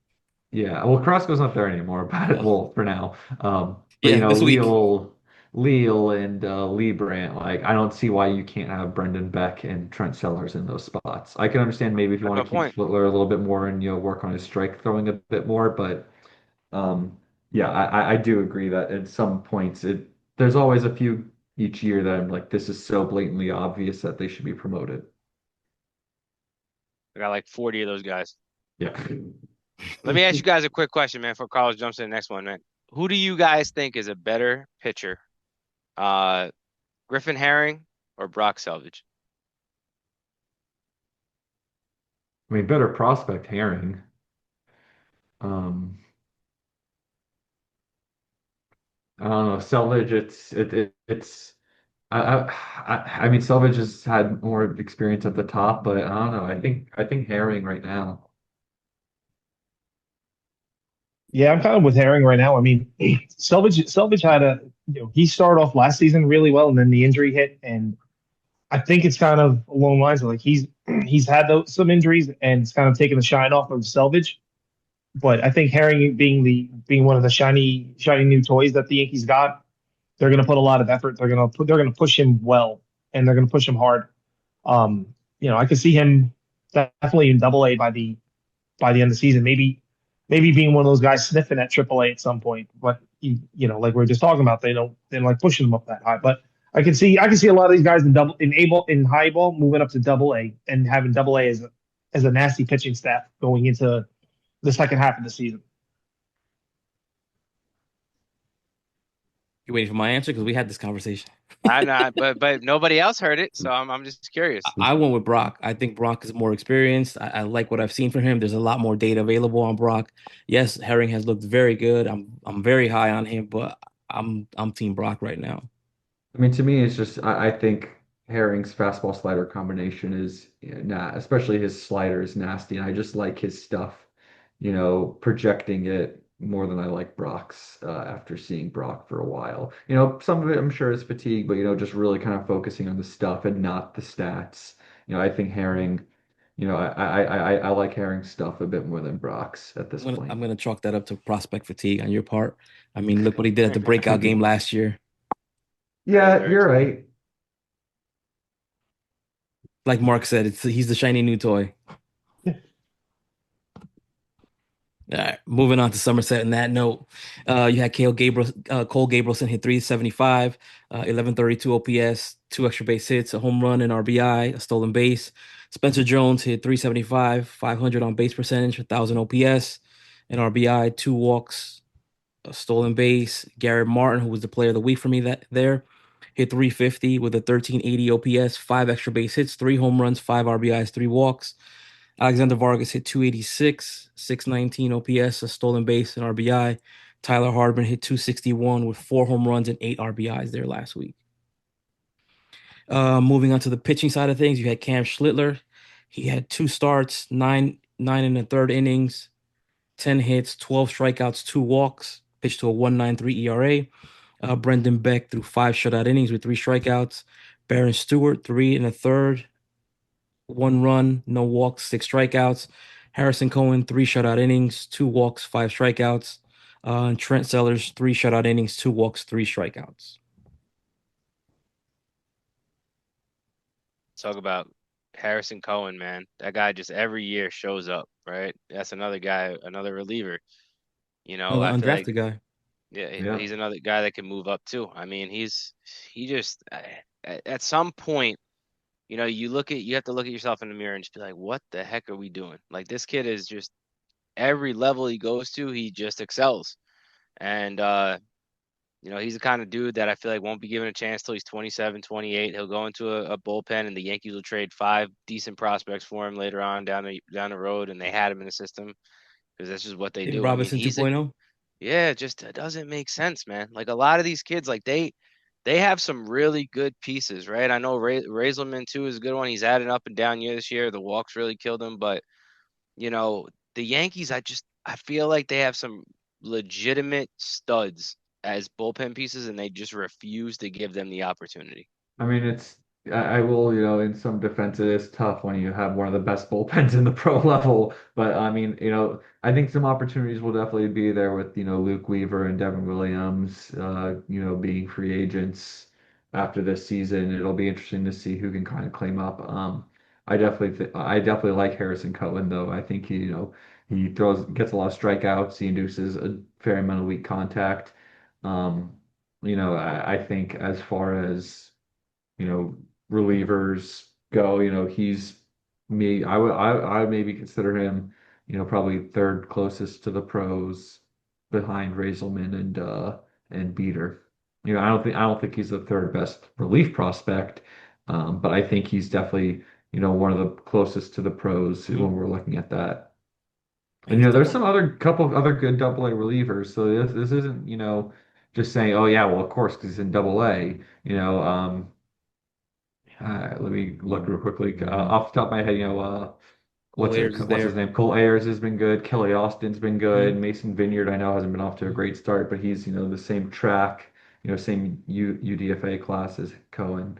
Yeah, well, Carrasco's not there anymore, but Well, well, for now. But yeah, this week. Leal and Lee Brandt, like I don't see why you can't have Brendan Beck and Trent Sellers in those spots. I can understand maybe if you That's want my to keep point. Schlittler a little bit more and work on his strike throwing a bit more, but um, yeah, I do agree that at some points there's always a few each year that I'm like this is so blatantly obvious that they should be promoted. I got like 40 of those guys. Yeah. Let me ask you guys a quick question, man, before Carlos jumps in the next one, man. Who do you guys think is a better pitcher Uh, Griffin Herring or Brock Selvage? I mean, better prospect Herring. Um, I don't know. Selvage, it's I mean, Selvage has had more experience at the top, but I don't know. I think Herring right now. Yeah, I'm kind of with Herring right now. I mean, Selvage had he started off last season really well, and then the injury hit, and I think it's kind of along the lines of like he's had some injuries, and it's kind of taken the shine off of Selvage. But I think Herring being one of the shiny new toys that the Yankees got, they're going to put a lot of effort. They're going to push him well, and they're going to push him hard. I could see him definitely in Double A by the end of the season. Maybe being one of those guys sniffing at Triple A at some point. But like we are just talking about, they don't like pushing them up that high. But I can see a lot of these guys in high ball moving up to Double A and having Double A as a nasty pitching staff going into the second half of the season. You waiting for my answer because we had this conversation. I not, but nobody else heard it, so I'm just curious. I went with Brock. I think Brock is more experienced. I like what I've seen from him. There's a lot more data available on Brock. Yes, Herring has looked very good. I'm very high on him, but I'm Team Brock right now. I mean, to me, it's just I think Herring's fastball slider combination is especially his slider is nasty, and I just like his stuff, projecting it more than I like Brock's after seeing Brock for a while. Some of it I'm sure is fatigue, but just really kind of focusing on the stuff and not the stats. I think Herring, I like Herring's stuff a bit more than Brock's at this point. I'm gonna chalk that up to prospect fatigue on your part. I mean, look what he did at the breakout game last year. That is Yeah, very you're true. right. Like Mark said, he's the shiny new toy. All right, moving on to Somerset. In that note, you had Cole Gabrielson hit 375, 1132 OPS, two extra base hits, a home run, an RBI, a stolen base. Spencer Jones hit 375, 500 on base percentage, 1000 OPS, an RBI, two walks, a stolen base. Garrett Martin, who was the player of the week for me hit 350 with a 1380 OPS, five extra base hits, three home runs, five RBIs, three walks. Alexander Vargas hit 286, 619 OPS, a stolen base, and RBI. Tyler Hardman hit 261 with four home runs and eight RBIs there last week. Moving on to the pitching side of things, you had Cam Schlittler. He had two starts, nine in the third innings, 10 hits, 12 strikeouts, two walks, pitched to a 1.93 ERA. Brendan Beck threw five shutout innings with three strikeouts. Baron Stewart, three in the third, one run, no walks, six strikeouts. Harrison Cohen, three shutout innings, two walks, five strikeouts. And Trent Sellers, three shutout innings, two walks, three strikeouts. Talk about Harrison Cohen, man. That guy just every year shows up, right? That's another guy, another reliever. Another I feel like undrafted guy. yeah, but Yeah. he's another guy that can move up too. I mean, he just at some point, you have to look at yourself in the mirror and just be like, what the heck are we doing? Like this kid is just every level he goes to, he just excels. And he's the kind of dude that I feel like won't be given a chance till he's 27, 28. He'll go into a bullpen and the Yankees will trade five decent prospects for him later on down the road, and they had him in the system because that's just what they David do. I mean, Robinson 2.0. yeah, it just doesn't make sense, man. Like a lot of these kids, like they have some really good pieces, right? I know Raiselman too is a good one. He's had an up and down year this year. The walks really killed him, but you know, the Yankees, I feel like they have some legitimate studs as bullpen pieces, and they just refuse to give them the opportunity. I mean, I will, in some defense, it is tough when you have one of the best bullpens in the pro level. But I mean, I think some opportunities will definitely be there with, Luke Weaver and Devin Williams, being free agents after this season. It'll be interesting to see who can kind of claim up. I definitely like Harrison Cohen though. I think he gets a lot of strikeouts. He induces a fair amount of weak contact. Um, I think as far as you know, relievers go, he's me. I would maybe consider him, probably third closest to the pros behind Raiselman and Beater. I don't think he's the third best relief prospect, but I think he's definitely, one of the closest to the pros Mhm. when we're looking at that. Yeah, And he's there's definitely. some other couple of other good double A relievers. So this isn't, just saying, oh yeah, well of course because he's in double A. Let me look real quickly. Off the top of my head, Cole Ayers is what's his there. name? Cole Ayers has been good. Kelly Austin's been good. Mhm. Mason Vineyard, I know, hasn't been off to a Mhm. great start, but he's, the same track, same UDFA class as Cohen.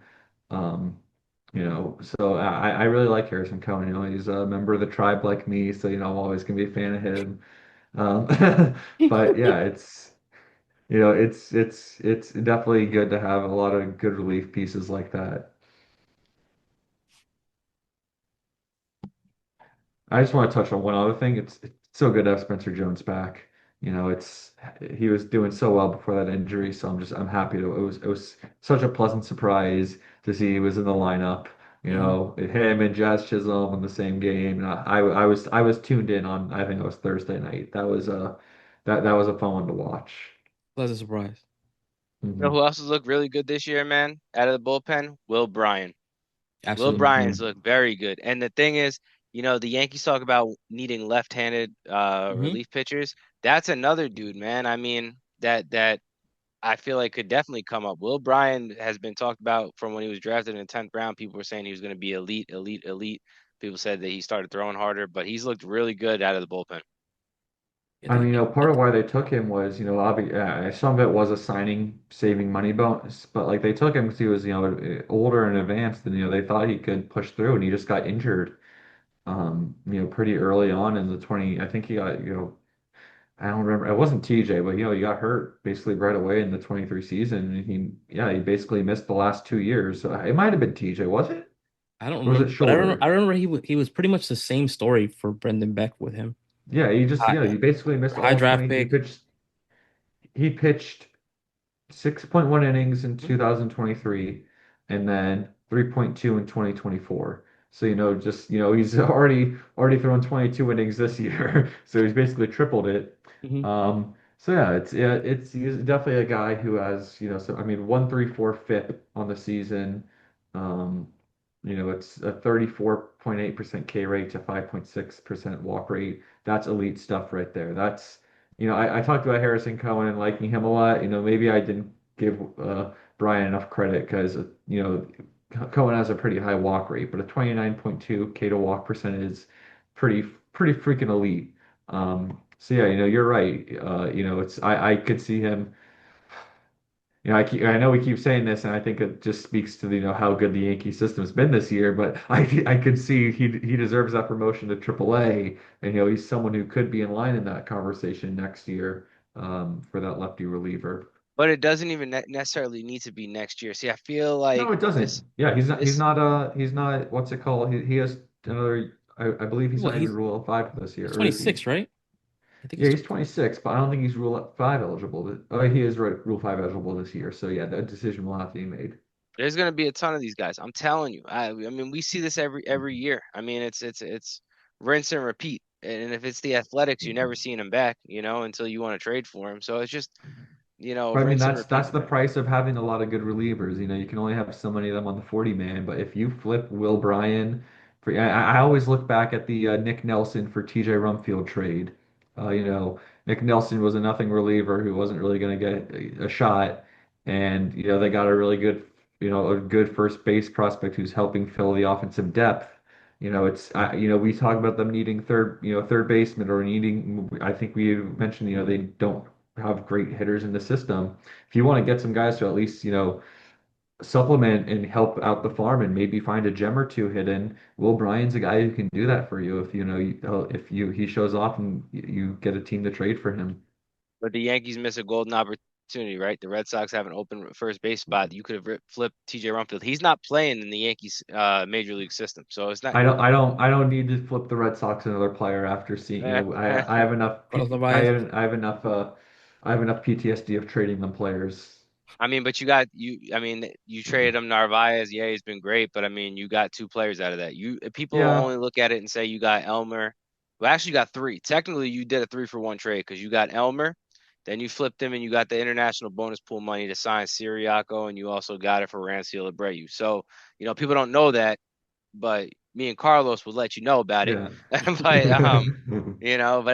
Um, so I really like Harrison Cohen. He's a member of the tribe like me, so I'm always gonna be a fan of him. Um, but yeah, it's definitely good to have a lot of good relief pieces like that. I just want to touch on one other thing. It's so good to have Spencer Jones back. It's he was doing so well before that injury, so I'm happy to it was such a pleasant surprise to see he was in the lineup. Mhm. Him and Jazz Chisholm in the same game. And I was tuned in on I think it was Thursday night. That was a fun one to watch. Pleasant surprise. You know Hmm who else has looked really good this year, man? Out of the bullpen, Will Bryan. Will Absolutely. Bryan's looked very good. And the thing is, the Yankees talk about needing left-handed Hmm. relief pitchers. That's another dude, man. I mean, that I feel like could definitely come up. Will Bryan has been talked about from when he was drafted in the 10th round. People were saying he was going to be elite, elite, elite. People said that he started throwing harder, but he's looked really good out of the bullpen. Yeah, I mean, I part of why they took him was, some of it was a signing saving money bonus, but like they took him because he was, older and advanced, and they thought he could push through, and he just got injured, pretty early on in the 20. I think he got, I don't remember, it wasn't TJ, but he got hurt basically right away in the 23 season, and he basically missed the last 2 years. So it might have been TJ, was it? I don't Or was it remember, but I shorter? remember he was pretty much the same story for Brendan Beck with him. Yeah, High, he basically missed high all draft 20. pick. He pitched 6.1 innings in Mhm. 2023 and then 3.2 in 2024. So, he's already thrown 22 innings this year. So he's basically tripled it. Mhm. So yeah, he's definitely a guy who has, so I mean 134 FIP on the season. Um, it's a 34.8% K rate to 5.6% walk rate. That's elite stuff right there. I talked about Harrison Cohen and liking him a lot. Maybe I didn't give Brian enough credit because, Cohen has a pretty high walk rate, but a 29.2 K to walk percentage is pretty, pretty freaking elite. So yeah, you're right. I could see him. I know we keep saying this, and I think it just speaks to how good the Yankee system's been this year. But I could see he deserves that promotion to AAA, and he's someone who could be in line in that conversation next year for that lefty reliever. But it doesn't even necessarily need to be next year. See, I feel like No, it doesn't. this Yeah, this he's not what's it called? He has another. I believe he's What not even Rule 5 this year, he's or is he? 26, right? I think Yeah, he's he's 26. 26, but I don't think he's Rule 5 eligible. Oh, he is Rule 5 eligible this year. So yeah, that decision will have to be made. there's going to be a ton of these guys. I'm telling you. I mean, we see this every year. I mean, it's rinse and repeat. And if it's the Athletics, you're never seeing them back, until you want to trade for them. So it's just, But I mean, rinse and that's repeat. the price of having a lot of good relievers. You can only have so many of them on the 40 man. But if you flip Will Bryan, I always look back at the Nick Nelson for TJ Rumfield trade. Nick Nelson was a nothing reliever who wasn't really going to get a shot, and they got a really good, a good first base prospect who's helping fill the offensive depth. We talk about them needing third baseman or needing. I think we mentioned, they don't have great hitters in the system. If you want to get some guys to at least, supplement and help out the farm and maybe find a gem or two hidden, Will Bryan's a guy who can do that for you if if he shows off and you get a team to trade for him. But the Yankees miss a golden opportunity, right? The Red Sox have an open first base spot. You could have flipped TJ Rumfield. He's not playing in the Yankees major league system. So it's not I don't need to flip the Red Sox another player after seeing, I have enough Carlos Narvaez. I have enough PTSD of trading them players. I mean, but I mean, you traded him Narvaez. Yeah, he's been great, but I mean, you got two players out of that. People Yeah. only look at it and say you got Elmer. Well, actually, you got three. Technically, you did a 3-for-1 trade because you got Elmer, Then you flipped him and you got the international bonus pool money to sign Siriaco, and you also got it for Ranciel Abreu. So, people don't know that, but me and Carlos would let you know about it. Yeah. But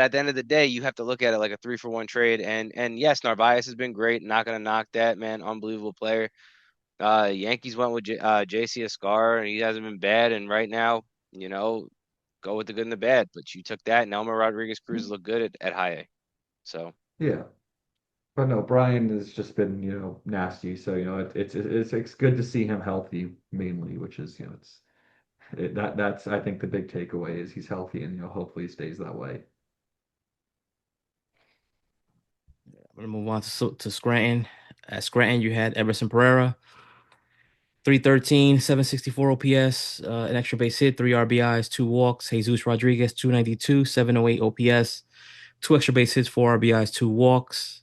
at the end of the day, you have to look at it like a 3-for-1 trade. And yes, Narvaez has been great. Not gonna knock that, man. Unbelievable player. Yankees went with JC Escar, and he hasn't been bad. And right now, you know, go with the good and the bad. But you took that, and Elmer Rodriguez Cruz looked good at high A. So Yeah. But no, Brian has just been, nasty. So, it's good to see him healthy mainly, which is, that's I think the big takeaway is he's healthy and hopefully he stays that way. I'm gonna move on to Scranton. At Scranton, you had Everson Pereira, 313, 764 OPS, an extra base hit, 3 RBIs, 2 walks. Jesus Rodriguez, 292, 708 OPS, 2 extra base hits, 4 RBIs, 2 walks.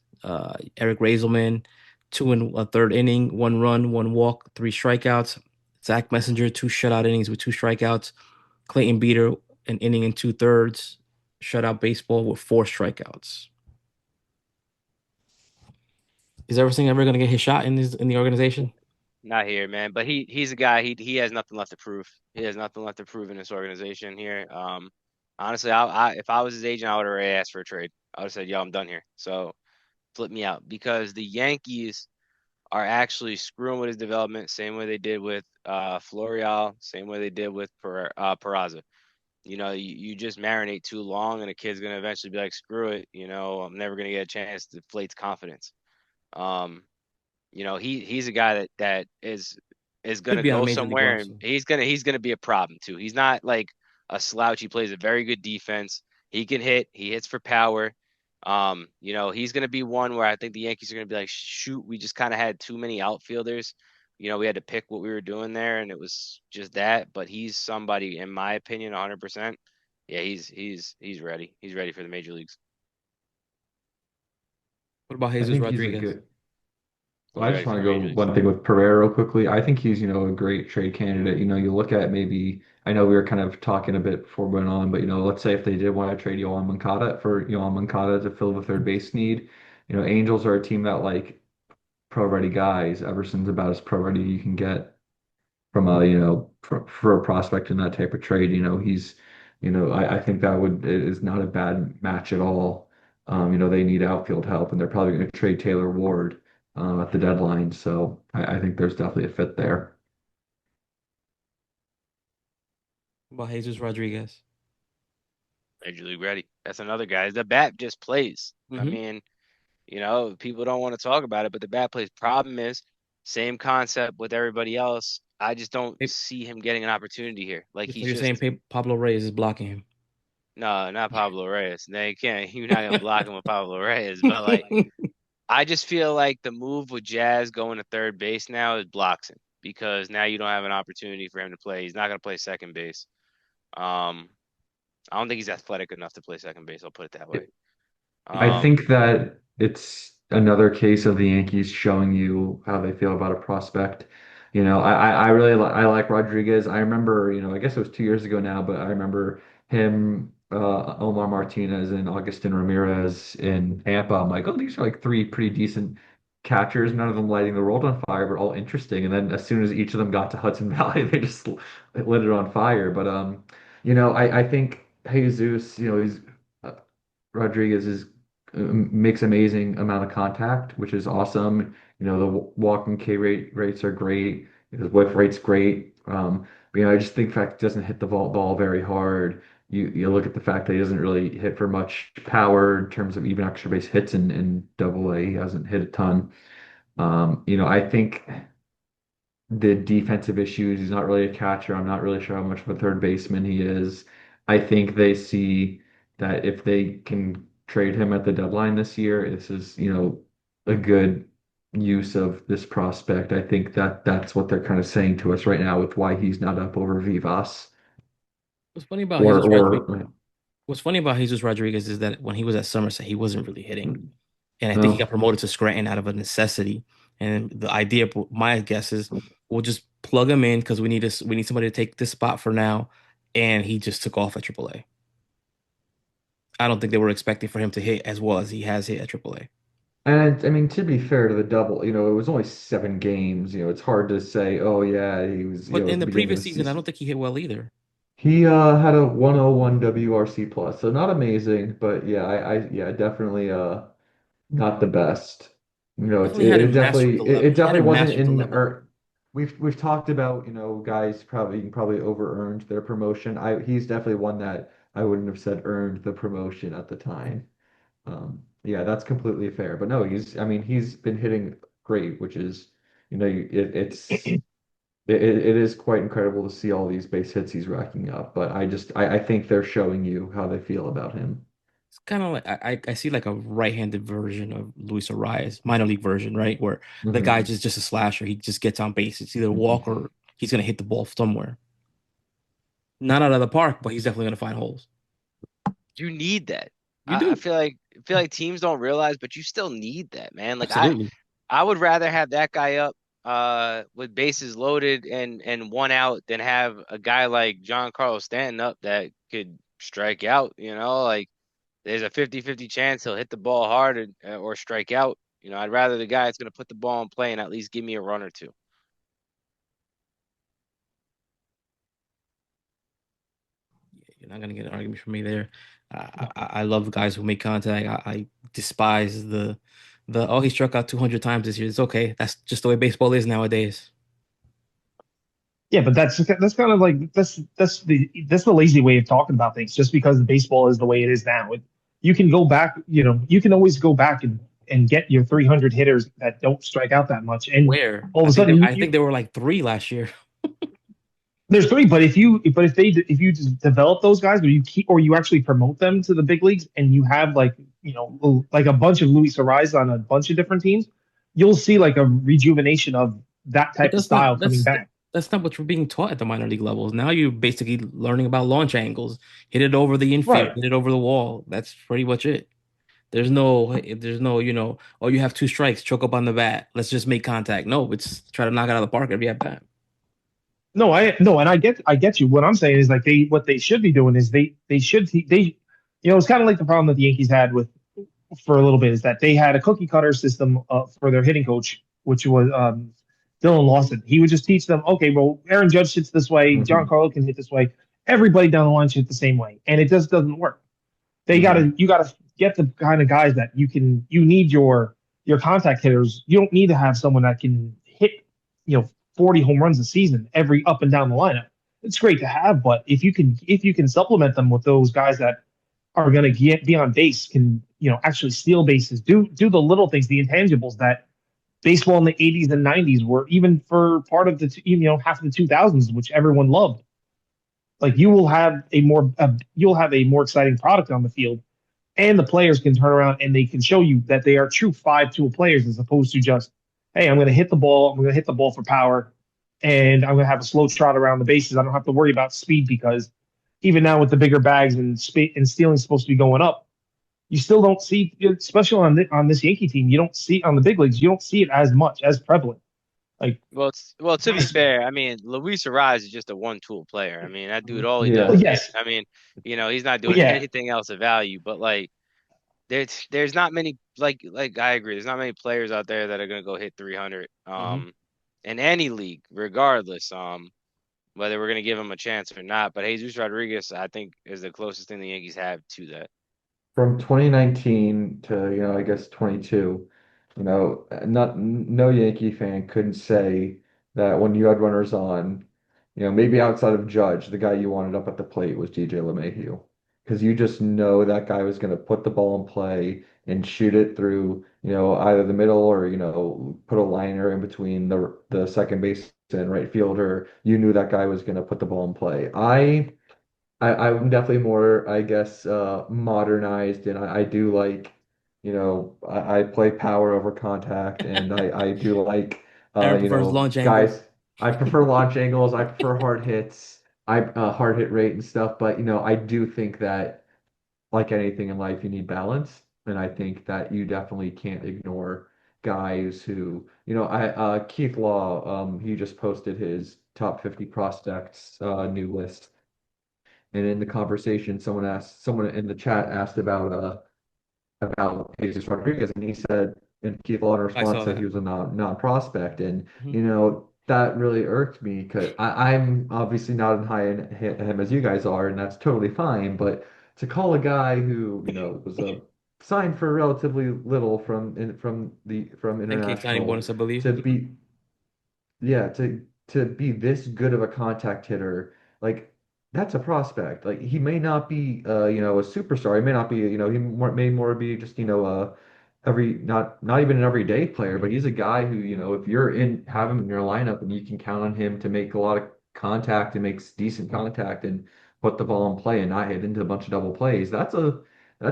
Eric Raiselman, 2 and a third inning, 1 run, 1 walk, 3 strikeouts. Zach Messenger, 2 shutout innings with 2 strikeouts. Clayton Beater, an inning and 2/3, shutout baseball with 4 strikeouts. Is everything ever going to get his shot in the organization? not here, man. But he's a guy. He has nothing left to prove. He has nothing left to prove in this organization here. Honestly, if I was his agent, I would have already asked for a trade. I would have said, "Yo, I'm done here." So flip me out because the Yankees are actually screwing with his development, same way they did with Florial, same way they did with Peraza. You just marinate too long, and a kid's gonna eventually be like, "Screw it," I'm never gonna get a chance to deflate confidence. Um, he's a guy that is Could gonna be on a go major league somewhere, and roster. he's gonna be a problem too. He's not like a slouch. He plays a very good defense. He can hit. He hits for power. He's gonna be one where I think the Yankees are gonna be like, shoot, we just kind of had too many outfielders. We had to pick what we were doing there, and it was just that. But he's somebody, in my opinion, 100%. Yeah, he's ready. He's ready for the major leagues. What about I Jesus think he's a Rodriguez? good. Well, He's I ready just for want the to go major leagues. one thing with Pereira real quickly. I think he's, a great trade candidate. You look at maybe, I know we were kind of talking a bit before we went on, but, let's say if they did want to trade Yohan Moncada for Yohan Moncada to fill the third base need, Angels are a team that like pro-ready guys. Everson's about as pro-ready you can get from for a prospect in that type of trade. He's, I think that is not a bad match at all. They need outfield help, and they're probably going to trade Taylor Ward at the deadline. So I think there's definitely a fit there. What about Jesus Rodriguez? Major league ready. That's another guy. The bat just plays. I Hmm. mean, people don't want to talk about it, but the bat plays. Problem is, same concept with everybody else. I just don't see him getting an opportunity here. Like So he's you're saying just Pablo Reyes is blocking him? no, not Pablo Reyes. No, you can't. You're not gonna block him with Pablo Reyes. But like, I just feel like the move with Jazz going to third base now is blocks him because now you don't have an opportunity for him to play. He's not gonna play second base. Um, I don't think he's athletic enough to play second base. I'll put it that way. I Um, think that it's another case of the Yankees showing you how they feel about a prospect. I really I like Rodriguez. I remember, I guess it was 2 years ago now, but I remember him, Omar Martinez and Augustin Ramirez in Tampa. I'm like, oh, these are like three pretty decent catchers. None of them lighting the world on fire, but all interesting. And then as soon as each of them got to Hudson Valley, they just lit it on fire. But I think Jesus, he's Rodriguez is makes amazing amount of contact, which is awesome. The walking rates are great. His whiff rate's great. But, I just think the fact he doesn't hit the ball very hard. You look at the fact that he doesn't really hit for much power in terms of even extra base hits in Double A. He hasn't hit a ton. I think the defensive issues. He's not really a catcher. I'm not really sure how much of a third baseman he is. I think they see that if they can trade him at the deadline this year, this is, a good use of this prospect. I think that that's what they're kind of saying to us right now with why he's not up over Vivas What's funny about or Jesus Rodriguez? or What's funny about Jesus Rodriguez is that when he was at Somerset, he wasn't really hitting, and I think he got no. promoted to Scranton out of a necessity. And the idea, my guess is, we'll just plug him in because we need somebody to take this spot for now, and he just took off at AAA. I don't think they were expecting for him to hit as well as he has hit at AAA. And I mean, to be fair to the double, it was only 7 games. It's hard to say, oh yeah, he was, But at in the the beginning of previous the season, I don't season. think he hit well either. He had a 101 WRC plus, so not amazing, but yeah, yeah, definitely not the best. Definitely had It him mastered definitely the it level. He had definitely him wasn't mastered the in level. or we've talked about, guys probably over earned their promotion. He's definitely one that I wouldn't have said earned the promotion at the time. Yeah, that's completely fair. But no, I mean, he's been hitting great, which is, it is quite incredible to see all these base hits he's racking up. But I think they're showing you how they feel about him. It's kind of like I see like a right-handed version of Luis Arias, minor league version, right? Where the guy Hmm. just a slasher. He just gets on base. It's either walk or he's gonna hit the ball somewhere. Not out of the park, but he's definitely gonna find holes. You need that. You I do. feel like teams don't realize, but you still need that, man. Like Absolutely. I would rather have that guy up with bases loaded and one out than have a guy like John Carlos Stanton up that could strike out, like there's a 50-50 chance he'll hit the ball hard or strike out. I'd rather the guy that's going to put the ball in play and at least give me a run or two. You're not gonna get an argument from me there. I love guys who make contact. I despise the oh he struck out 200 times this year. It's okay. That's just the way baseball is nowadays. Yeah, but that's kind of like that's the lazy way of talking about things. Just because the baseball is the way it is now, you can go back. You can always go back and get your 300 hitters that don't strike out that much, and Where all of a sudden I think there were like three last year. there's three. But if you just develop those guys, or you actually promote them to the big leagues, and you have like a bunch of Luis Ariz on a bunch of different teams, you'll see like a rejuvenation of that But type of style coming back. that's not what we're being taught at the minor league levels. Now you're basically learning about launch angles, hit it over the infield, Right. hit it over the wall. That's pretty much it. There's no, oh, you have two strikes, choke up on the bat. Let's just make contact. No, it's try to knock it out of the park every at bat. No, and I get you. What I'm saying is like what they should be doing is they should they it's kind of like the problem that the Yankees had with for a little bit is that they had a cookie cutter system for their hitting coach, which was Dylan Lawson. He would just teach them, okay, well, Aaron Judge hits this way, John Hmm. Carlo can hit this way, everybody down the line should hit the same way, and it just doesn't work. Hmm. You gotta get the kind of guys that you need your contact hitters. You don't need to have someone that can hit 40 home runs a season every up and down the lineup. It's great to have, but if you can supplement them with those guys that are going to be on base, can actually steal bases, do the little things, the intangibles that baseball in the 80s and 90s were, even for part of half of the 2000s, which everyone loved. Like you'll have a more exciting product on the field, and the players can turn around and they can show you that they are true 5 tool players as opposed to just, hey, I'm going to hit the ball, I'm going to hit the ball for power, and I'm going to have a slow trot around the bases. I don't have to worry about speed because even now with the bigger bags and stealing supposed to be going up, you still don't see, especially on this Yankee team, you don't see on the big leagues, you don't see it as much as prevalent. Like Well, to be guys, fair, I mean, Luis Ariz is just a one-tool player. I mean, that dude, all he does Yeah. well, is hit. yes, I mean, he's not but doing yeah, anything else of value. But like, there's not many like I agree. There's not many players out there that are gonna go hit 300 Mhm. in any league, regardless whether we're gonna give him a chance or not. But Jesus Rodriguez, I think, is the closest thing the Yankees have to that. From 2019 to, I guess 22, not no Yankee fan couldn't say that when you had runners on, maybe outside of Judge, the guy you wanted up at the plate was DJ LeMahieu. Because you just know that guy was going to put the ball in play and shoot it through, either the middle or, put a liner in between the second base and right fielder. You knew that guy was going to put the ball in play. I'm definitely more, I guess, modernized, and I do like, I play power over contact, and I do like, Aaron prefers launch angles. guys. I prefer launch angles. I prefer hard hits. Hard hit rate and stuff. But I do think that, like anything in life, you need balance, and I think that you definitely can't ignore guys who, I Keith Law, he just posted his top 50 prospects new list. And in the conversation, someone in the chat asked about Jesus Rodriguez, and he said, and people in I response saw said that. he was a non-prospect. And, Hmm. that really irked me because I'm obviously not as high in him as you guys are, and that's totally fine. But to call a guy who, was signed for relatively little from 10K signing international bonus, I believe. to be yeah, to be this good of a contact hitter, like that's a prospect. Like he may not be a superstar. He may not be, may more be just, every not even an everyday player, but he's a guy who, if you're in have him in your lineup and you can count on him to make a lot of contact and makes decent contact and put the ball in play and not hit into a bunch of double plays, that's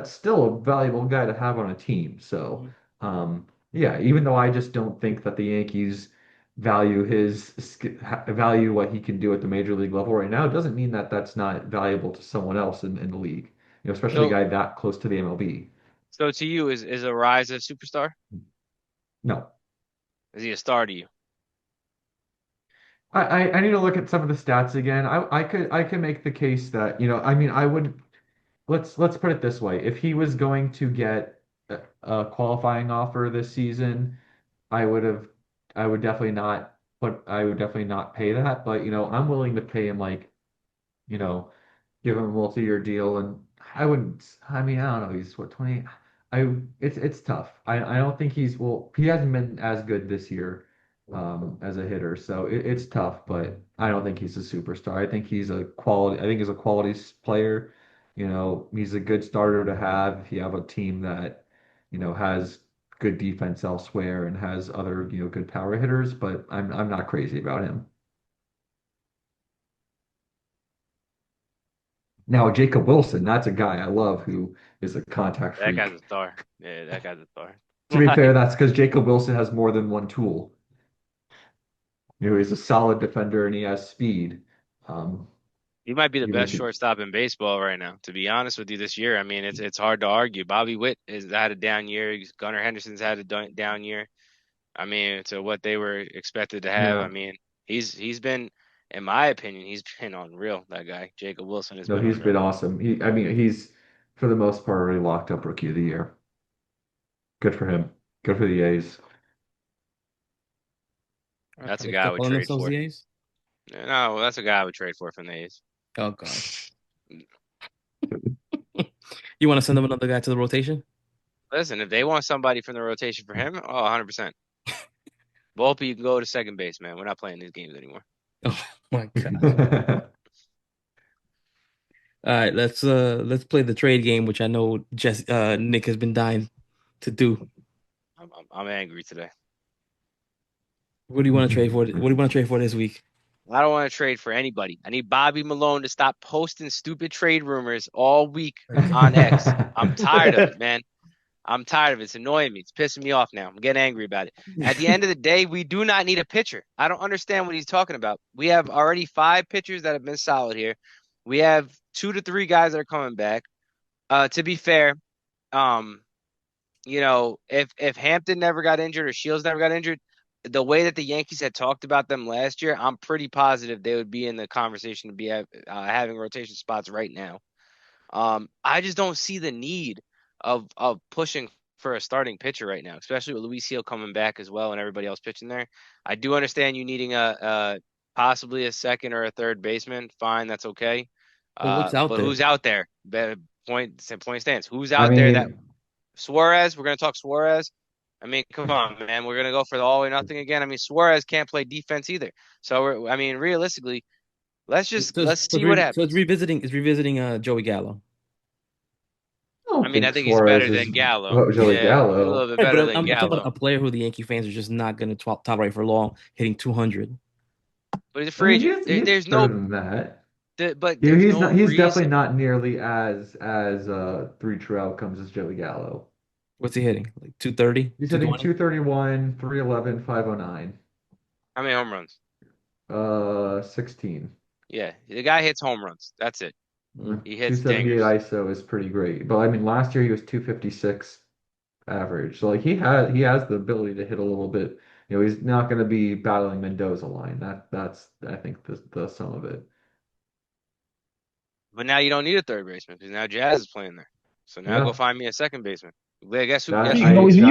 still a valuable guy to have on a team. So Mhm. yeah, even though I just don't think that the Yankees value what he can do at the major league level right now, it doesn't mean that that's not valuable to someone else in the league. Especially a So guy that close to the MLB. so to you, is a Rise a superstar? No, Is he a star to you? I need to look at some of the stats again. I could make the case that, I mean, I would let's put it this way. If he was going to get a qualifying offer this season, I would have I would definitely not pay that, but I'm willing to pay him like, you know, give him a multi-year deal. And I wouldn't, I mean, I don't know. He's what, 20? It's tough. I don't think he hasn't been as good this year, as a hitter. So it's tough, but I don't think he's a superstar. I think he's a quality player. He's a good starter to have if you have a team that, has good defense elsewhere and has other, good power hitters, but I'm not crazy about him. Now, Jacob Wilson, that's a guy I love who is a contact That guy's freak. a star. Yeah, that guy's a star. To be fair, Like that's because Jacob Wilson has more than one tool. He's a solid defender and he has speed. Um, he might be the even best if he, shortstop in baseball right now. To be honest with you, this year, I mean, it's hard to argue. Bobby Witt has had a down year. Gunnar Henderson's had a down year. I mean, to what they were expected to have. I yeah, mean, he's been, in my opinion, he's been unreal. That guy, Jacob Wilson, has no, been he's unreal. been awesome. I mean, he's for the most part already locked up Rookie of the Year. Good for him. Good for the A's. Are That's a they guy I still would calling trade themselves for. the A's? No, that's a guy I would trade for from the A's. Oh God. You want to send them another guy to the rotation? Listen, if they want somebody from the rotation for him, oh, 100%. Volpe, you can go to second base, man. We're not playing these games anymore. Oh my God. All right, let's play the trade game, which I know Nick has been dying to do. I'm angry today. What do you want to trade for? What do you want to trade for this week? I don't want to trade for anybody. I need Bobby Malone to stop posting stupid trade rumors all week on X. I'm tired of it, man. I'm tired of it. It's annoying me. It's pissing me off now. I'm getting angry about it. At the end of the day, we do not need a pitcher. I don't understand what he's talking about. We have already 5 pitchers that have been solid here. We have 2 to 3 guys that are coming back. To be fair, um, if Hampton never got injured or Shields never got injured, the way that the Yankees had talked about them last year, I'm pretty positive they would be in the conversation to be having rotation spots right now. I just don't see the need of pushing for a starting pitcher right now, especially with Luis Heel coming back as well and everybody else pitching there. I do understand you needing a possibly a second or a third baseman. Fine, that's okay. Well, what's out But there? who's out there? Point stands. Who's I out there that mean, Suarez? We're gonna talk Suarez. I mean, come on, man. We're gonna go for the all or nothing again. I mean, Suarez can't play defense either. So I mean, realistically, let's see what So happens. it's revisiting Joey Gallo. I I don't mean, I think think he's Suarez better is than Gallo. well, Joey Yeah, a Gallo. little bit Right, but better than I'm talking about Gallo. a player who the Yankee fans are just not going to tolerate for long, hitting 200. But he's a I free mean, agent. he is there's better no, than that. but there's He's no not. He's definitely reason. not nearly as three true outcomes as Joey Gallo. What's he hitting? Like 230, He's hitting 220? 231, 311, 509. How many home runs? 16. Yeah, the guy hits home runs. That's it. Mm. He hits 278 dingers. ISO is pretty great. But I mean, last year he was 256 average. So like he has the ability to hit a little bit. He's not going to be battling Mendoza line. That's I think the sum of it. But now you don't need a third baseman because now Jazz is playing there. So now go Yeah. find me a second baseman. Well, guess who? That Guess You who? can I always that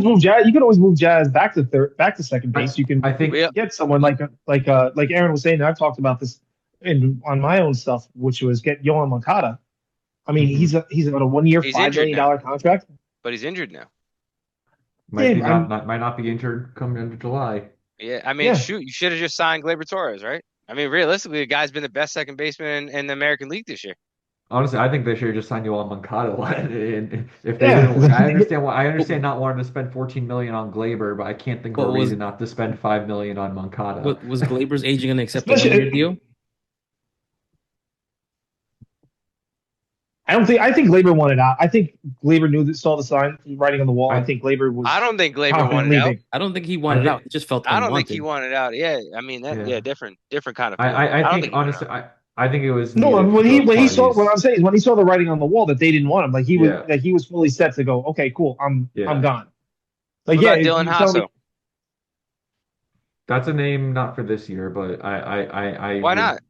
move Jazz. You can always move Jazz back to second I base. You can I think get someone like Aaron was saying. And I've talked about this on my own stuff, which was get Yohan Moncada. I mean, mhm, he's on a 1 year, He's $5 injured million now, dollar contract. but he's injured now. might Yeah, be not might not be injured coming into July. Yeah, I mean, yeah. shoot, you should have just signed Gleyber Torres, right? I mean, realistically, the guy's been the best second baseman in the American League this year. Honestly, I think they should have just signed you on Moncada. And if they Yeah. didn't, I understand why. I What, understand not wanting to spend 14 million on Glaber, but I can't think of a what was reason not to spend 5 million on Moncada. what was Glaber's agent going to accept a 1 year Especially, deal? I think Glaber wanted out. I think Glaber saw the sign writing on the wall. I I think Glaber I was don't think Gleyber confident wanted out. leaving. I don't think he I wanted out. think He just felt I don't think he unwanted. wanted out. Yeah, I mean that. Yeah, yeah. different kind of feeling. But I I don't think think he wanted honestly, out. I think it was No, needed for when both he saw what parties. I'm saying is when he saw the writing on the wall that they didn't want him, Yeah, like he was fully set to go. Okay, cool. I'm yeah. gone. What Like yeah, about if Dylan you tell me Hasso? That's a name not for this year, but I Why would not?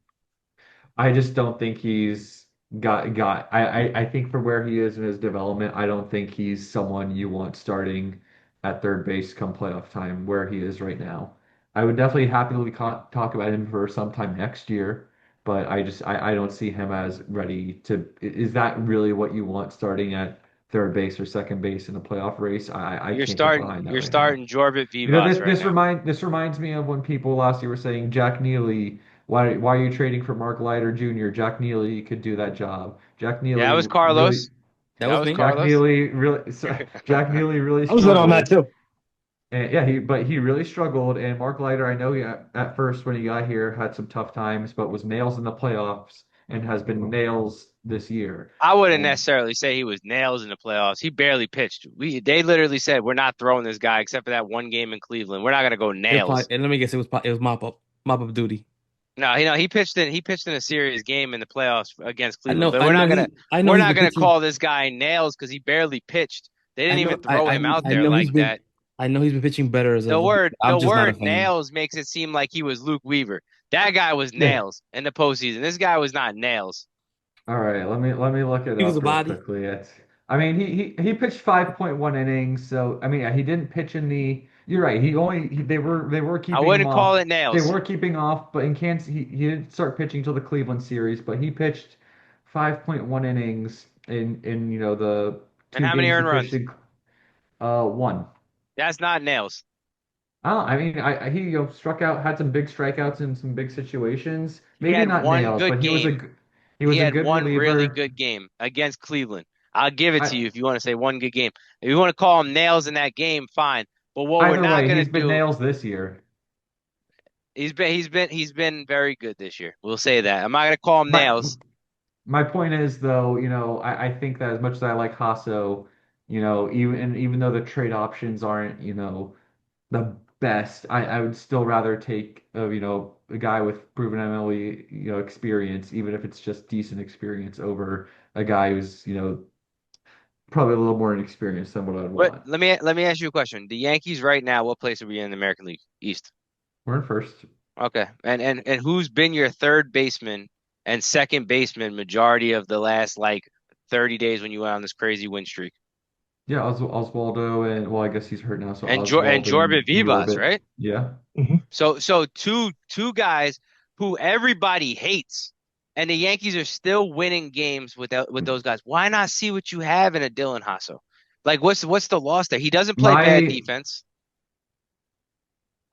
I just don't think he's got I think for where he is in his development, I don't think he's someone you want starting at third base come playoff time where he is right now. I would definitely happily talk about him for sometime next year, but I don't see him as ready to is that really what you want starting at third base or second base in a playoff race? I can't get behind that You're right now. starting Jorbit You know, Vivas right now. this reminds me of when people last year were saying Jack Neely, why are you trading for Mark Leiter Jr.? Jack Neely could do that job. Yeah, that was Really Carlos. That That was was me. Jack Carlos. Neely really Jack Neely really I was in on that struggled. too. And yeah, he really struggled. And Mark Leiter, I know he at first when he got here had some tough times, but was nails in the playoffs and has been nails this year. I wouldn't And necessarily say he was nails in the playoffs. He barely pitched. They literally said we're not throwing this guy except for that one game in Cleveland. We're not gonna go It was probably, nails. and let me guess, it was mop up duty. No, he pitched in a serious game in the playoffs against I Cleveland. know, But I know I know we're he's not been gonna pitching. call this guy nails because he barely pitched. They didn't even throw him out I there know like that. I know he's been pitching better as of late. I'm The just not a word fan. nails makes it seem like he was Luke Weaver. That guy was Yeah. nails in the postseason. This guy was not nails. all right, let me look it He was a up real body. quickly. I mean, he pitched 5.1 innings, so I mean, yeah, he didn't pitch in the. You're right. They were I keeping him wouldn't call off. it They nails. were keeping off, but in Kansas, he didn't start pitching until the Cleveland series. But he pitched 5.1 innings in the And two how many games he earned pitched runs? in. One. That's not nails. I mean, he struck out, had some big strikeouts in some big situations. He Maybe had not one nails, good but game. he He was a had good one really reliever. good game against Cleveland. I'll give it to I you if you want to say one good game. If you want to call him nails in that game, fine. But what we're Either not way, gonna he's been do, nails this year. he's been very good this year. We'll say that. I'm not gonna call him My nails. my point is though, I think that as much as I like Hasso, even though the trade options aren't, the best, I would still rather take a guy with proven MLE, experience, even if it's just decent experience over a guy who's, probably a little more inexperienced than what I'd But want. let me ask you a question. The Yankees right now, what place are we in the American League East? We're in first. Okay. And who's been your third baseman and second baseman majority of the last like 30 days when you went on this crazy win streak? Yeah, Oswaldo and well, I guess he's hurt now, so And Oswald Jorbit and Vivas, Yorbit. right? Yeah. Mhm. So two guys who everybody hates, and the Yankees are still winning games with those guys. Why not see what you have in a Dylan Hasso? Like what's the loss there? He doesn't play bad My, defense.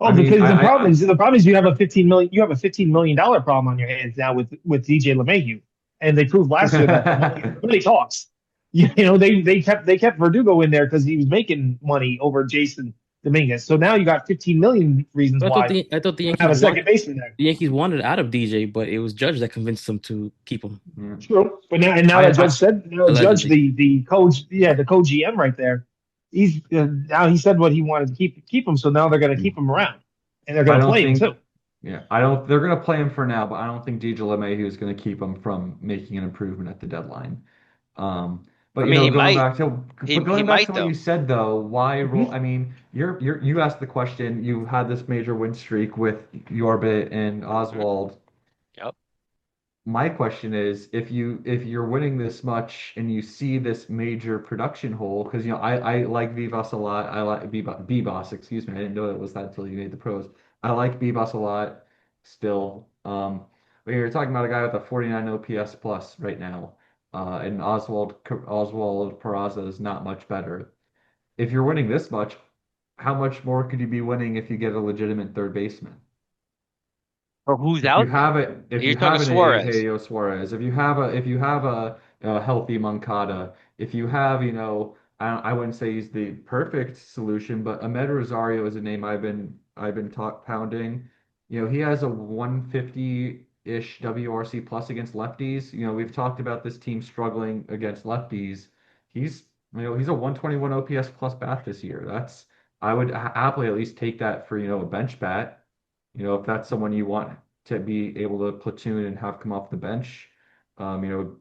Oh, I mean, because the problem is you have a $15 million problem on your hands now with DJ LeMahieu, and they proved last year that money talks. They kept Verdugo in there because he was making money over Jason Dominguez. So now you got 15 million reasons But why I thought the you don't have Yankees a second wanted baseman there. the Yankees wanted out of DJ, but it was Judge that convinced them to keep him True, but now that I, Judge, allegedly. the coach, yeah, the co GM right there, he's now he said what he wanted to keep him. So now they're going to keep him around, and they're I going to don't play him think, too. yeah, I don't. They're gonna play him for now, but I don't think DJ LeMahieu is gonna keep him from making an improvement at the deadline. Um, but I mean, he going back might to what you though. said though, why roll? Mhm. I mean, you asked the question. You had this major win streak with Yorbit and Hmm. Oswald. Yep. my question is, if you're winning this much and you see this major production hole, because I like Vivas a lot. I like Bebos, excuse me. I didn't know it was that until you made the pros. I like Bebos a lot still. But you're talking about a guy with a 49 OPS plus right now, and Oswald Peraza is not much better. If you're winning this much, how much more could you be winning if you get a legitimate third baseman? Or who's If you out there? have it, if You're you talking have an Suarez. Eugenio Suarez, if you have a healthy Moncada, if you have, I wouldn't say he's the perfect solution, but Ahmed Rosario is a name I've been talk pounding. He has a 150-ish WRC plus against lefties. We've talked about this team struggling against lefties. He's he's a 121 OPS plus bat this year. I would happily at least take that for, a bench bat. If that's someone you want to be able to platoon and have come off the bench.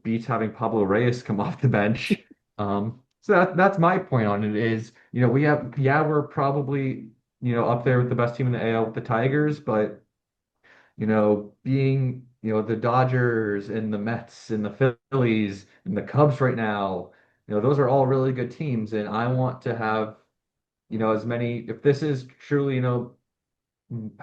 Beats having Pablo Reyes come off the bench. So that's my point on it is, we're probably, up there with the best team in the AL with the Tigers, but, being, the Dodgers and the Mets and the Phillies and the Cubs right now, those are all really good teams. And I want to have, as many, if this is truly,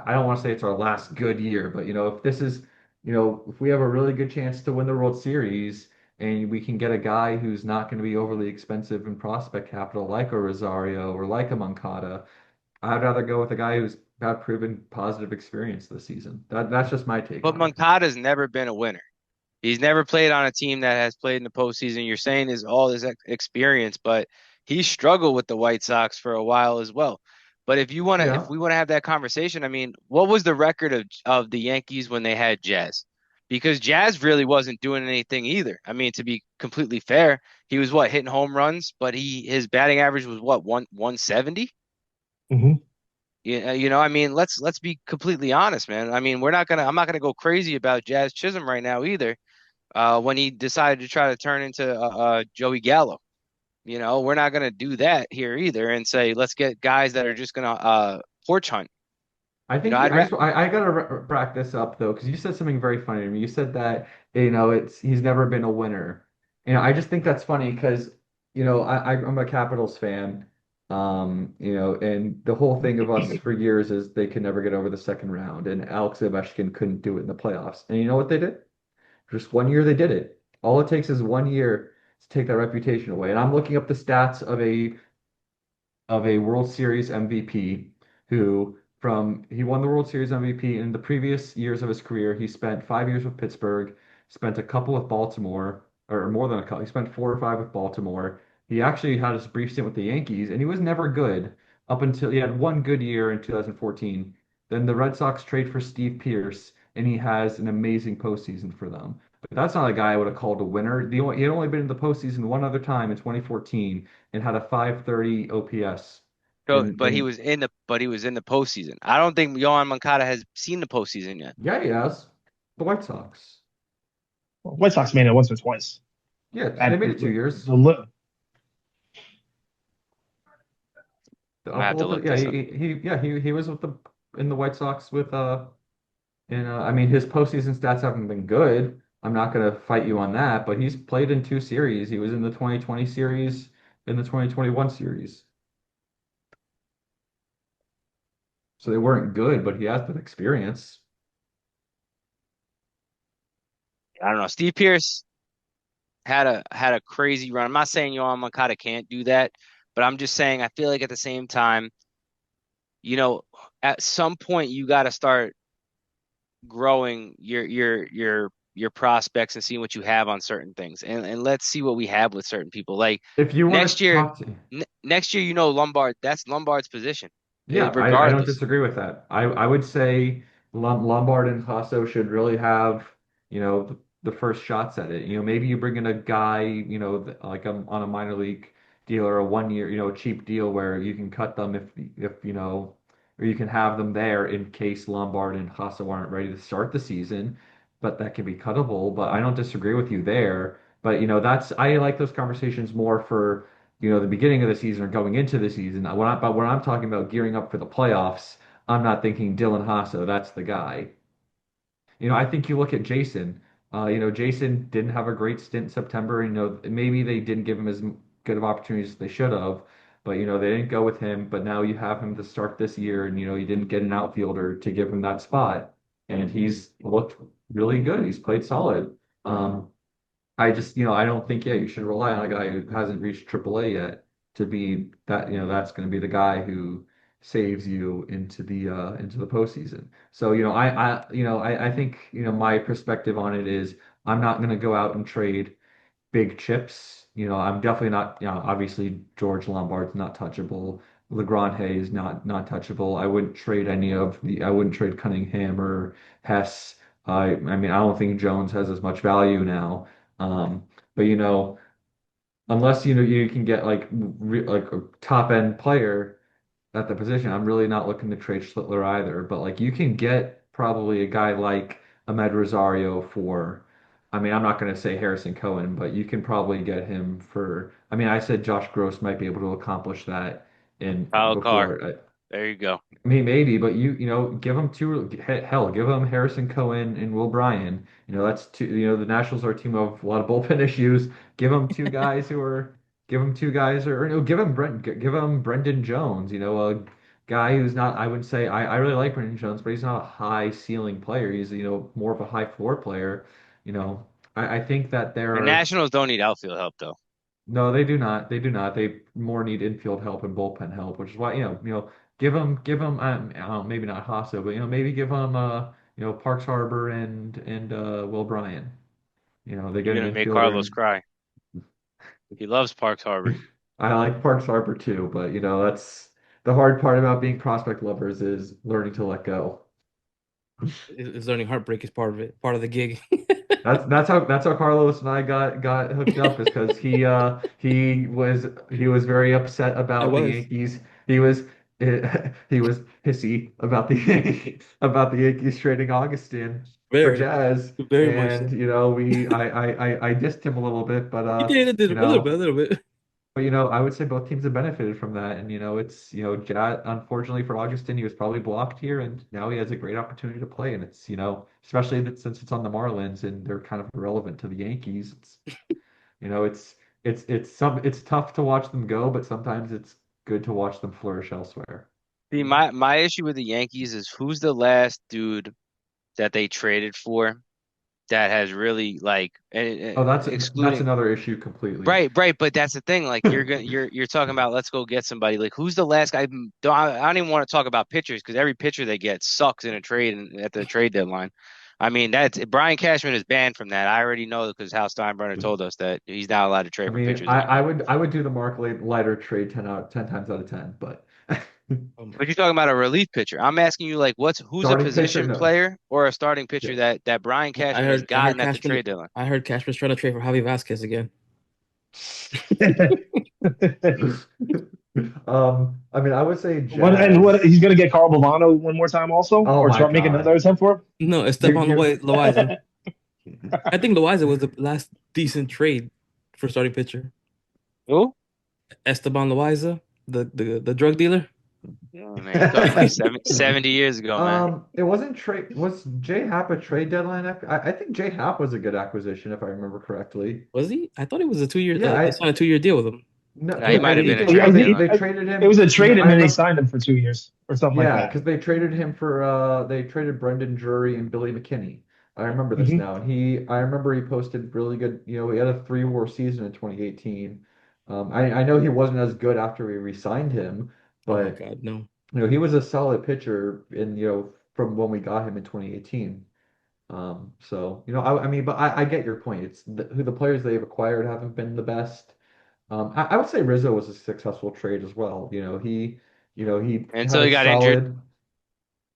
I don't want to say it's our last good year, but if this is, if we have a really good chance to win the World Series and we can get a guy who's not going to be overly expensive in prospect capital like a Rosario or like a Moncada, I'd rather go with a guy who's got proven positive experience this season. That's just my take But on it. Moncada's never been a winner. He's never played on a team that has played in the postseason. You're saying is all his experience, but he struggled with the White Sox for a while as well. But if Yeah. we want to have that conversation, I mean, what was the record of the Yankees when they had Jazz? Because Jazz really wasn't doing anything either. I mean, to be completely fair, he was what hitting home runs, but his batting average was what 170. Hmm. I mean, let's be completely honest, man. I mean, I'm not gonna go crazy about Jazz Chisholm right now either when he decided to try to turn into Joey Gallo. We're not going to do that here either and say, let's get guys that are just going to porch hunt. I You know, think I'd ra I gotta back this up though, because you said something very funny to me. You said that he's never been a winner. I just think that's funny because I'm a Capitals fan, and the whole thing of us for years is they could never get over the second round, and Alex Ovechkin couldn't do it in the playoffs. And you know what they did? Just one year they did it. All it takes is one year to take that reputation away. And I'm looking up the stats of a World Series MVP who he won the World Series MVP in the previous years of his career. He spent 5 years with Pittsburgh, spent a couple with Baltimore, or more than a couple. He spent 4 or 5 with Baltimore. He actually had a brief stint with the Yankees, and he was never good up until he had one good year in 2014. Then the Red Sox trade for Steve Pearce, and he has an amazing postseason for them. But that's not a guy I would have called a winner. He had only been in the postseason one other time in 2014 and had a 530 OPS. So, And but he was in the postseason. I don't think Yohan Moncada has seen the postseason yet. yeah, he has. The White Sox. White Sox made it once or twice. Yeah, they At made it 2 years. I'm gonna have to look Yeah, this up. he was with the in the White Sox with and I mean his postseason stats haven't been good. I'm not gonna fight you on that, but he's played in 2 series. He was in the 2020 series, in the 2021 series. So they weren't good, but he has that experience. I don't know. Steve Pierce had a crazy run. I'm not saying Yohan Moncada can't do that, but I'm just saying I feel like at the same time, you know, at some point you got to start growing your prospects and seeing what you have on certain things. And let's see what we have with certain people. Like If you want next to year, talk to next year, Lombard, that's Lombard's position, Yeah, I don't regardless. disagree with that. I would say Lombard and Hasso should really have, the first shots at it. Maybe you bring in a guy, like on a minor league deal or a 1 year, a cheap deal where you can cut them if or you can have them there in case Lombard and Hasso aren't ready to start the season, but that can be cuttable. But I don't disagree with you there. But I like those conversations more for the beginning of the season or going into the season. But when I'm talking about gearing up for the playoffs, I'm not thinking Dylan Hasso, that's the guy. I think you look at Jason. Jason didn't have a great stint in September. Maybe they didn't give him as good of opportunities as they should have, but they didn't go with him. But now you have him to start this year, and you didn't get an outfielder to give him that spot, and he's looked really good. He's played solid. I just, I don't think, yeah, you should rely on a guy who hasn't reached AAA yet to be that, that's going to be the guy who saves you into the postseason. So, I think, my perspective on it is I'm not going to go out and trade big chips. I'm definitely not, obviously George Lombard's not touchable. LeGrand Hayes not touchable. I wouldn't trade Cunningham or Hess. I mean, I don't think Jones has as much value now. But unless you can get like a top end player at the position, I'm really not looking to trade Schlittler either. But like you can get probably a guy like Ahmed Rosario for, I mean, I'm not going to say Harrison Cohen, but you can probably get him for. I mean, I said Josh Gross might be able to accomplish that in Kyle Carr. before. There you go. I mean, maybe, but give them hell, give them Harrison Cohen and Will Bryan. That's two. The Nationals are a team of a lot of bullpen issues. Give them two guys who are, give them two guys, or no, give them Brendan Jones. A guy who's not. I would say I really like Brendan Jones, but he's not a high ceiling player. He's more of a high floor player. You know, I think that there The are. Nationals don't need outfield help though. No, they do not. They do not. They more need infield help and bullpen help, which is why, give them, I don't know, maybe not Hasso, but maybe give them, Parks Harbor and Will Bryan. They You're get an gonna make infielder, Carlos and cry. He loves Parks Harbor. I like Parks Harbor too, but that's the hard part about being prospect lovers is learning to let go. Is learning heartbreak is part of it, part of the gig. That's how Carlos and I got hooked up is because he was very upset I about the was Yankees. He was he was pissy about the about the Yankees trading Augustin for very, Jazz, very much so. and I dissed him a little bit, but He did you a little bit, know a little bit. but I would say both teams have benefited from that, and it's Jazz. Unfortunately for Augustin, he was probably blocked here, and now he has a great opportunity to play, and it's especially that since it's on the Marlins and they're kind of irrelevant to the Yankees. You know it's tough to watch them go, but sometimes it's good to watch them flourish elsewhere. See, my issue with the Yankees is who's the last dude that they traded for that has really like Oh, that's excluding another issue completely. right, but that's the thing. Like you're talking about let's go get somebody. Like who's the last guy? I don't even want to talk about pitchers because every pitcher they get sucks in a trade and at the trade deadline. I mean that's Brian Cashman is banned from that. I already know because Hal Steinbrenner told us that he's not allowed to I trade for mean, pitchers I anymore. would I would do the Leiter trade 10 times out of 10, but Oh my But you're God. talking about a relief pitcher. I'm asking you like who's a starting pitcher, position no. player or a starting pitcher Yeah. that Brian Cashman has I heard gotten at the Cashman. trade deadline. I heard Cashman's trying to trade for Javi Vasquez again. I mean, I would say what Jazz. he's gonna get Carl Bovano one more time also, Oh or my try make God. another attempt for No, You're Esteban you're Loaiza. I think Loaiza was the last decent trade for starting pitcher. Who? Esteban Loaiza, the drug dealer. Oh man, you're talking like 70 years ago, man. it wasn't trade was J Happ a trade deadline? I think J Happ was a good acquisition if I remember correctly. Was he? I thought it was a 2 year. Yeah, They signed a 2 year deal with him. no, Yeah, he I might have been think a Yeah, trade they deadline. traded it was him. a trade, and I then they remember. signed him for 2 years or something like Yeah, that. because they traded him for they traded Brendan Drury and Billy McKinney. I remember this Hmm. now. And I remember he posted really good, he had a 3-war season in 2018. I know he wasn't as good after we re-signed him, Oh my but God, no. he was a solid pitcher in, from when we got him in 2018. So, I mean, but I get your point. It's who the players they've acquired haven't been the best. I would say Rizzo was a successful trade as well. He had Until a he got injured.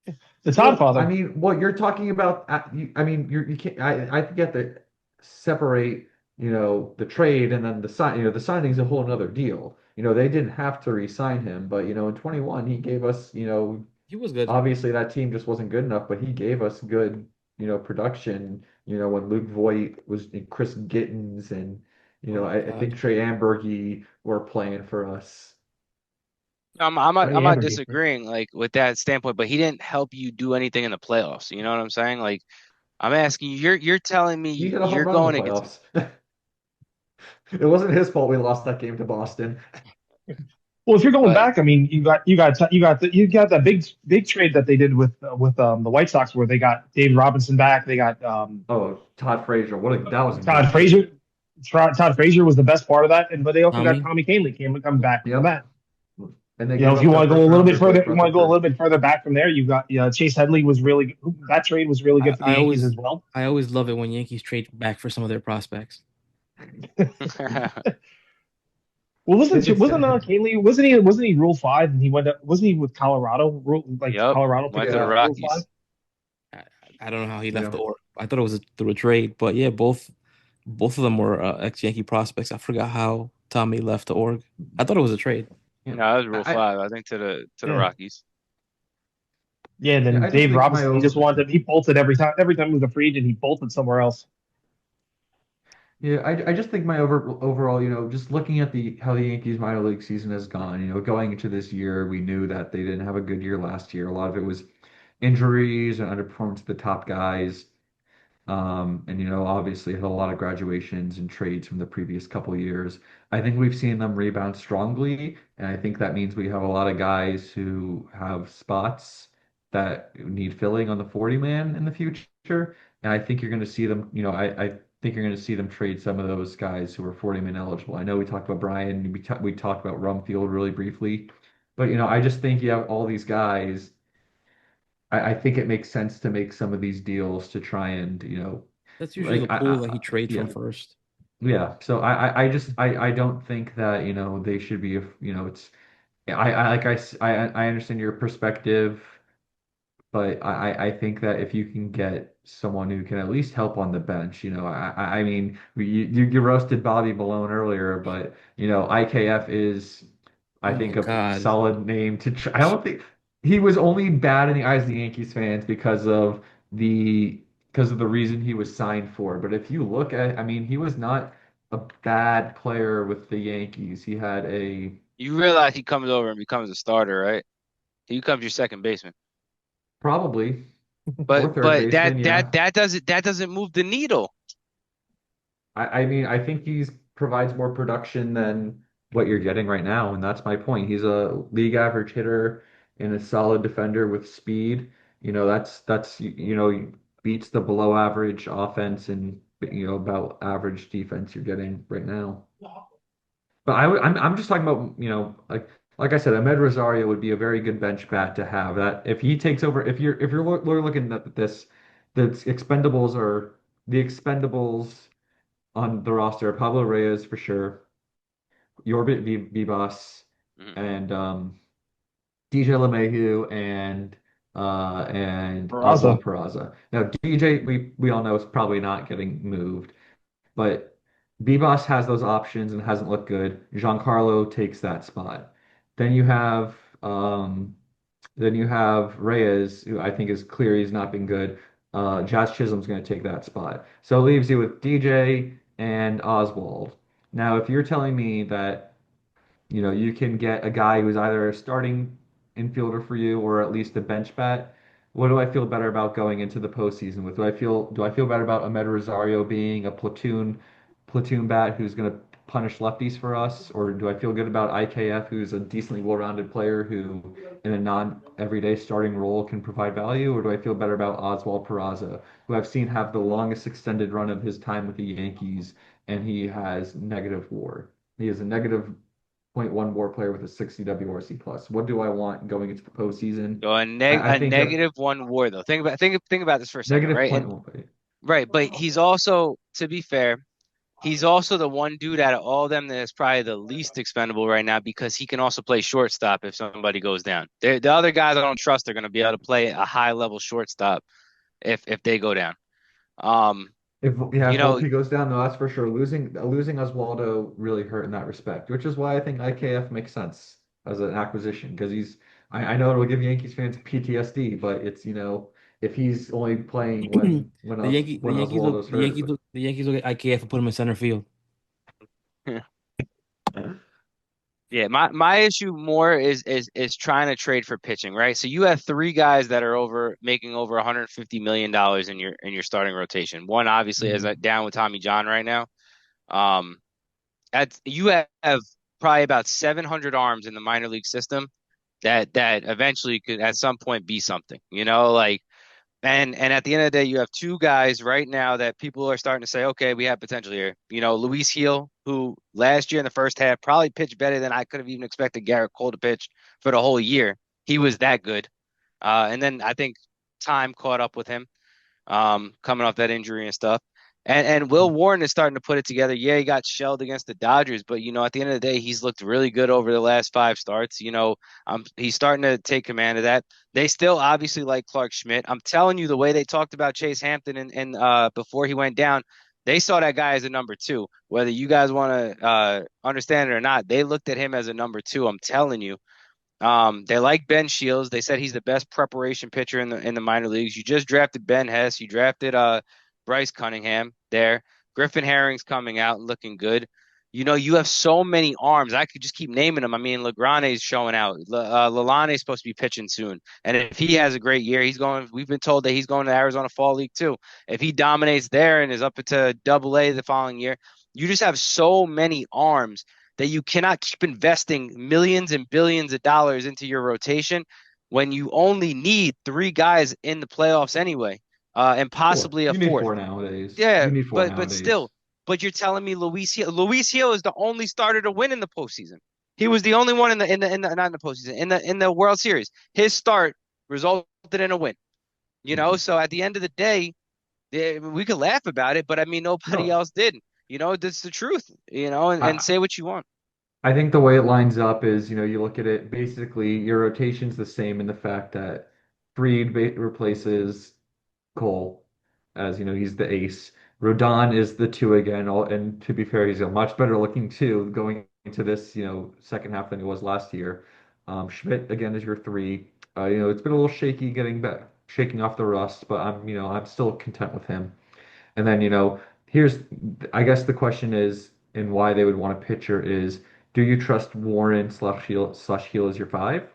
solid. The Todd Well, I father. mean, what you're talking about, I mean, you can't. I get that separate, the trade and then the sign. The signing's a whole another deal. They didn't have to re-sign him, but in 21 he gave us, He was good. obviously that team just wasn't good enough, but he gave us good, production. When Luke Voigt was and Chris Gittens and Oh my I think God. Trey Ambergy were playing for us. I'm Johnny not Ambergy. disagreeing like with that standpoint, but he didn't help you do anything in the playoffs. You know what I'm saying? Like I'm asking you, you're telling me He hit a home you're run in the going against playoffs. It wasn't his fault we lost that game to Boston. Well, if you're going but back, I mean, you got that big trade that they did with the White Sox where they got Dave Robinson back. They got Oh, Todd Frazier. That was a great Todd trade. Frazier. Todd Frazier was the best part of that, and but they also got Tommy. Tommy Kahnle coming back from Yep. that. And they You know, gave if you up their want to go a first little bit rounder further, both you for up want the to go a little first. bit further back from there. You got Chase Headley was really that trade was really I, good for the I Yankees always as well. I always love it when Yankees trade back for some of their prospects. Well, It's wasn't Kahnle wasn't he Rule 5 and he went up wasn't he with Colorado Rule like yep, Colorado picked went to him the up yeah, Rule 5? Rockies. I, I don't know how he you left the know, org. I thought it was through a trade, but yeah, both of them were ex-Yankee prospects. I forgot how Tommy left the org. I thought it was a trade. you No, know, that was Rule I 5, I think, to the Yeah. Rockies. Yeah, and yeah, then I just Dave think my Robinson, he just over wanted he bolted every time he was a free agent, he bolted somewhere else. yeah, I just think my overall, just looking at the how the Yankees minor league season has gone, going into this year, we knew that they didn't have a good year last year. A lot of it was injuries and underperformance of the top guys. And obviously had a lot of graduations and trades from the previous couple years. I think we've seen them rebound strongly, and I think that means we have a lot of guys who have spots that need filling on the 40 man in the future. And I think you're going to see them, I think you're going to see them trade some of those guys who are 40 man eligible. I know we talked about Brian, we talked about Rumfield really briefly, but I just think you have all these guys. I think it makes sense to make some of these deals to try and, That's usually like the pool that he trades from yeah, first. yeah. So I don't think that, they should be, it's I like I understand your perspective, but I think that if you can get someone who can at least help on the bench, I mean, you roasted Bobby Malone earlier, but IKF is, I Oh my think, a God. solid name to try. I don't think he was only bad in the eyes of the Yankees fans the because of the reason he was signed for. But if you look at, I mean, he was not a bad player with the Yankees. He had a You realize he comes over and becomes a starter, right? He becomes your second baseman. probably or But third but that baseman, that yeah. that doesn't move the needle. I mean, I think he's provides more production than what you're getting right now, and that's my point. He's a league average hitter and a solid defender with speed. That's beats the below average offense and about average defense you're getting right now. But I'm just talking about like I said, Ahmed Rosario would be a very good bench bat to have. That if he takes over, if you're looking at this, the expendables on the roster, Pablo Reyes for sure, Yorbit Vivas, Mhm. and DJ LeMahieu and Peraza. Oswald Peraza. Now DJ, we all know is probably not getting moved, but Vivas has those options and hasn't looked good. Giancarlo takes that spot. Then you have um, then you have Reyes, who I think is clear he's not been good. Josh Chisholm's going to take that spot. So it leaves you with DJ and Oswald. Now, if you're telling me that you can get a guy who's either a starting infielder for you or at least a bench bat. What do I feel better about going into the postseason with? Do I feel better about Ahmed Rosario being a platoon bat who's going to punish lefties for us, or do I feel good about IKF who's a decently well-rounded player who in a non-everyday starting role can provide value, or do I feel better about Oswald Peraza, who I've seen have the longest extended run of his time with the Yankees, and he has negative WAR. He is a negative point 0.1 WAR player with a 60 WRC plus. What do I want going into the postseason? So I a think a negative one WAR though. Think about this for a second, negative right? point And 0.1. right, but he's also, to be fair, he's also the one dude out of all of them that is probably the least expendable right now because he can also play shortstop if somebody goes down. The other guys I don't trust are going to be able to play a high level shortstop if they go down. Um, If yeah, you if know, Volpe goes down, no, that's for sure. Losing Oswaldo really hurt in that respect, which is why I think IKF makes sense as an acquisition because I know it'll give Yankees fans PTSD, but it's if he's only playing when when The Os, Yankee, the when Yankees look, Oswaldo's hurt. But, the Yankees look at IKF and put him in center field. Yeah, my issue more is trying to trade for pitching, right? So you have three guys that are making over 150 million dollars in your starting rotation. One obviously is Mhm. down with Tommy John right now. Um, you have probably about 700 arms in the minor league system that eventually could at some point be something, like and at the end of the day, you have two guys right now that people are starting to say, okay, we have potential here. Luis Heel, who last year in the first half probably pitched better than I could have even expected Garrett Cole to pitch for the whole year. He was that good. And then I think time caught up with him, coming off that injury and stuff. And Will Warren is starting to put it together. Yeah, he got shelled against the Dodgers, but at the end of the day, he's looked really good over the last five starts. He's starting to take command of that. They still obviously like Clark Schmidt. I'm telling you, the way they talked about Chase Hampton and before he went down, they saw that guy as a number two. Whether you guys want to understand it or not, they looked at him as a number two. I'm telling you. They like Ben Shields. They said he's the best preparation pitcher in the minor leagues. You just drafted Ben Hess. You drafted Bryce Cunningham there. Griffin Herring's coming out and looking good. You have so many arms. I could just keep naming them. I mean, Legrane's showing out. Lalane's supposed to be pitching soon. And if he has a great year, he's going. We've been told that he's going to Arizona Fall League too. If he dominates there and is up into Double A the following year, you just have so many arms that you cannot keep investing millions and billions of dollars into your rotation when you only need three guys in the playoffs anyway, and Four. possibly a You need fourth. four nowadays. Yeah, You need four but nowadays. still, but you're telling me Luis Hill is the only starter to win in the postseason. He was the only one in the not in the postseason in the World Series. His start resulted in a win. Mhm. So at the end of the day, we could laugh about it, but I mean nobody No, else did. That's the truth. And I say what you want. I think the way it lines up is, you look at it basically your rotation's the same in the fact that Freed replaces Cole as, he's the ace. Rodon is the two again, and to be fair, he's a much better looking two going into this, second half than he was last year. Schmidt again is your three. It's been a little shaky getting back, shaking off the rust, but I'm still content with him. And then, here's, I guess the question is, and why they would want a pitcher is, do you trust Warren slash Heel as your five?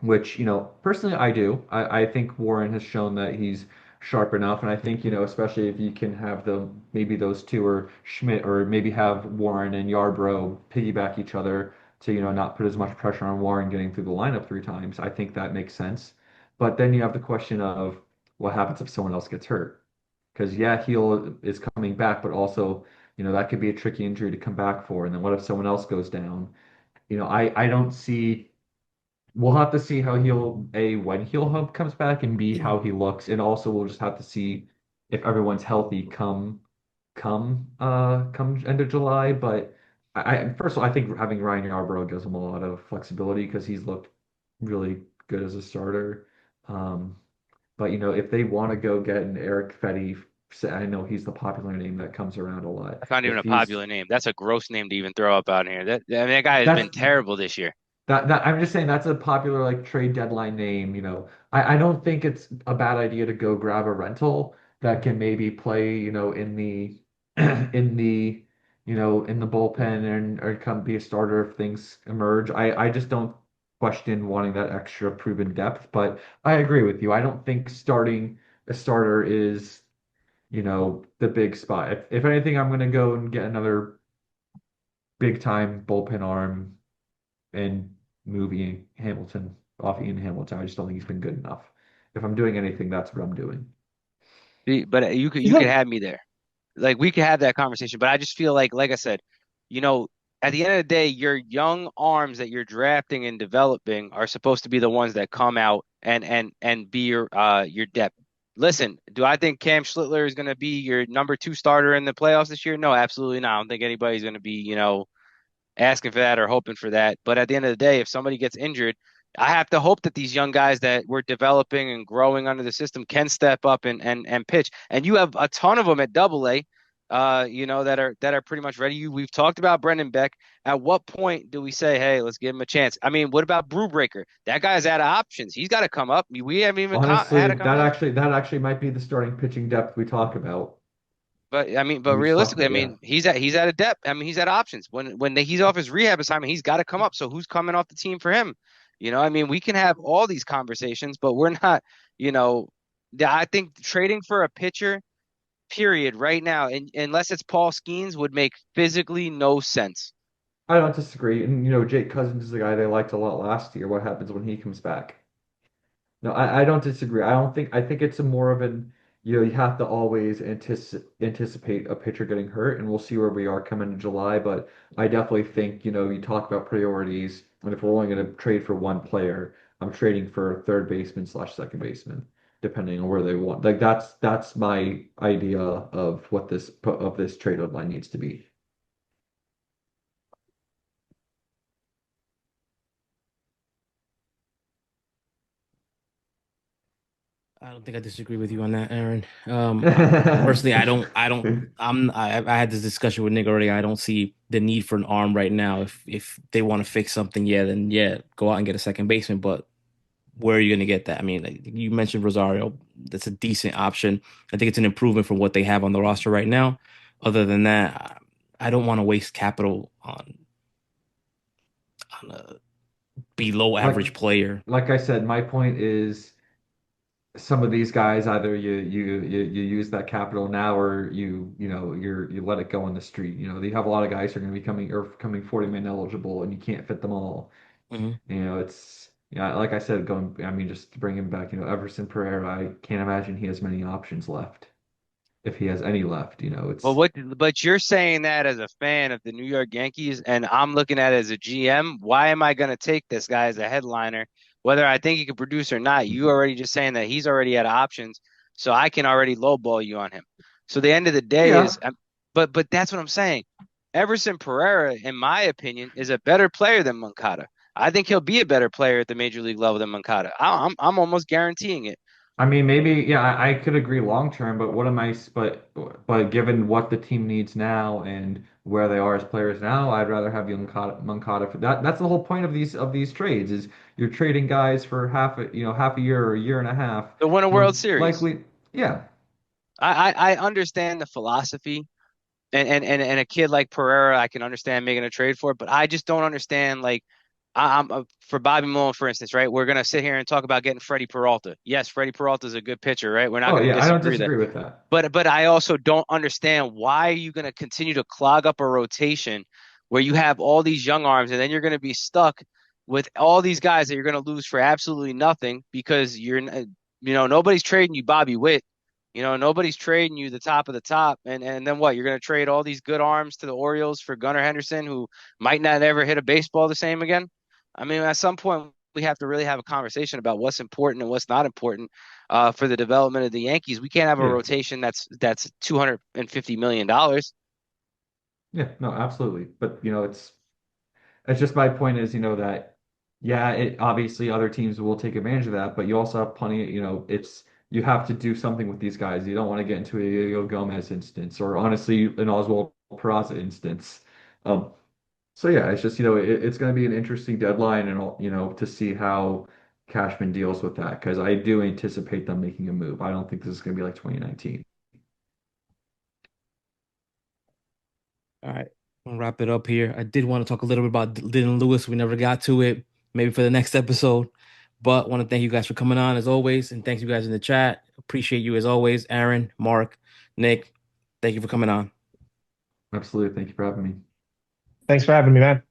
Which, personally I do. I think Warren has shown that he's sharp enough. And I think, especially if you can have maybe those two or Schmidt or maybe have Warren and Yarbrough piggyback each other to, not put as much pressure on Warren getting through the lineup three times. I think that makes sense. But then you have the question of what happens if someone else gets hurt? Because yeah, Heel is coming back, but also, that could be a tricky injury to come back for. And then what if someone else goes down? I don't see. We'll have to see how when Heel Hub comes back, and B, how he looks. And also we'll just have to see if everyone's healthy come end of July. But first of all, I think having Ryan Yarbrough gives him a lot of flexibility because he's looked really good as a starter. Um, but if they want to go get an Eric Fetty, I know he's the popular name that comes around a lot. That's not even If a he's popular name. That's a gross name to even throw up out here. I mean, that guy has been that's terrible this year. that I'm just saying that's a popular like trade deadline name. I don't think it's a bad idea to go grab a rental that can maybe play, in the in the in the bullpen and or come be a starter if things emerge. I just don't question wanting that extra proven depth, but I agree with you. I don't think starting a starter is, the big spot. If anything, I'm gonna go and get another big time bullpen arm and move Ian Hamilton off Ian Hamilton. I just don't think he's been good enough. If I'm doing anything, that's what I'm doing. But you could He's you could not. have me there. Like we could have that conversation. But I just feel like I said, you know, at the end of the day, your young arms that you're drafting and developing are supposed to be the ones that come out and be your depth. Listen, do I think Cam Schlittler is going to be your number two starter in the playoffs this year? No, absolutely not. I don't think anybody's going to be, asking for that or hoping for that. But at the end of the day, if somebody gets injured, I have to hope that these young guys that we're developing and growing under the system can step up and pitch. And you have a ton of them at Double A, that are pretty much ready. We've talked about Brendan Beck. At what point do we say, hey, let's give him a chance? I mean, what about Brewbreaker? That guy's out of options. He's got to come up. We haven't even Honestly, had a that conversation. actually that actually might be the starting pitching depth we talk about. But I mean, And but we saw, realistically, I yeah. mean, he's at a depth. I mean, he's at options. He's off his rehab assignment, he's got to come up. So who's coming off the team for him? I mean, we can have all these conversations, but we're not, you know, I think trading for a pitcher, period, right now, and unless it's Paul Skeens, would make physically no sense. I don't disagree. And Jake Cousins is a guy they liked a lot last year. What happens when he comes back? No, I don't disagree. I think it's a more of an, you have to always anticipate a pitcher getting hurt, and we'll see where we are coming to July. But I definitely think, you talk about priorities, and if we're only going to trade for one player, I'm trading for a third baseman slash second baseman, depending on where they want. Like that's my idea of what this trade deadline needs to be. I don't think I disagree with you on that, Aaron. Personally, I had this discussion with Nick already. I don't see the need for an arm right now. If they want to fix something, yeah, then yeah, go out and get a second baseman. But where are you going to get that? I mean, like you mentioned Rosario, that's a decent option. I think it's an improvement from what they have on the roster right now. Other than that, I don't want to waste capital on a below Like average player. like I said, my point is some of these guys either you use that capital now or you let it go on the street. They have a lot of guys who are going to be coming 40-man eligible and you can't fit them all. Mhm. It's yeah, like I said, I mean, just to bring him back, Everson Pereira, I can't imagine he has many options left. If he has any left, But it's but you're saying that as a fan of the New York Yankees, and I'm looking at it as a GM. Why am I going to take this guy as a headliner, whether I think he can produce or not? You already just saying that he's already at options, so I can already lowball you on him. So the end of the day yeah. is, but that's what I'm saying. Everson Pereira, in my opinion, is a better player than Moncada. I think he'll be a better player at the major league level than Moncada. I'm almost guaranteeing it. I mean, maybe, yeah, I could agree long term, but but given what the team needs now and where they are as players now, I'd rather have Moncada for that. That's the whole point of these trades is you're trading guys for half a year or a year and a half. To win a World Series. Likely, yeah. I understand the philosophy and a kid like Pereira, I can understand making a trade for it, but I just don't understand like I'm for Bobby Mullen, for instance, right? We're gonna sit here and talk about getting Freddie Peralta. Yes, Freddie Peralta is a good pitcher, right? We're not Oh gonna yeah, I don't disagree that. disagree with that. But I also don't understand why are you gonna continue to clog up a rotation where you have all these young arms and then you're gonna be stuck with all these guys that you're gonna lose for absolutely nothing because nobody's trading you Bobby Witt. Nobody's trading you the top of the top. And then what? You're going to trade all these good arms to the Orioles for Gunnar Henderson, who might not ever hit a baseball the same again. I mean, at some point, we have to really have a conversation about what's important and what's not important for the development of the Yankees. We can't have a Yeah. rotation that's $250 million. Yeah, no, absolutely. But it's just my point is, that yeah, it obviously other teams will take advantage of that, but you also have plenty, you have to do something with these guys. You don't want to get into a Yo Gomez instance or honestly an Oswald Peraza instance. Um, so yeah, it's just, it's going to be an interesting deadline and to see how Cashman deals with that because I do anticipate them making a move. I don't think this is going to be like 2019. All right, we'll wrap it up here. I did want to talk a little bit about Dylan Lewis. We never got to it. Maybe for the next episode. But want to thank you guys for coming on as always, and thanks you guys in the chat. Appreciate you as always, Aaron, Mark, Nick. Thank you for coming on. Absolutely. Thank you for having me. Thanks for having me, man.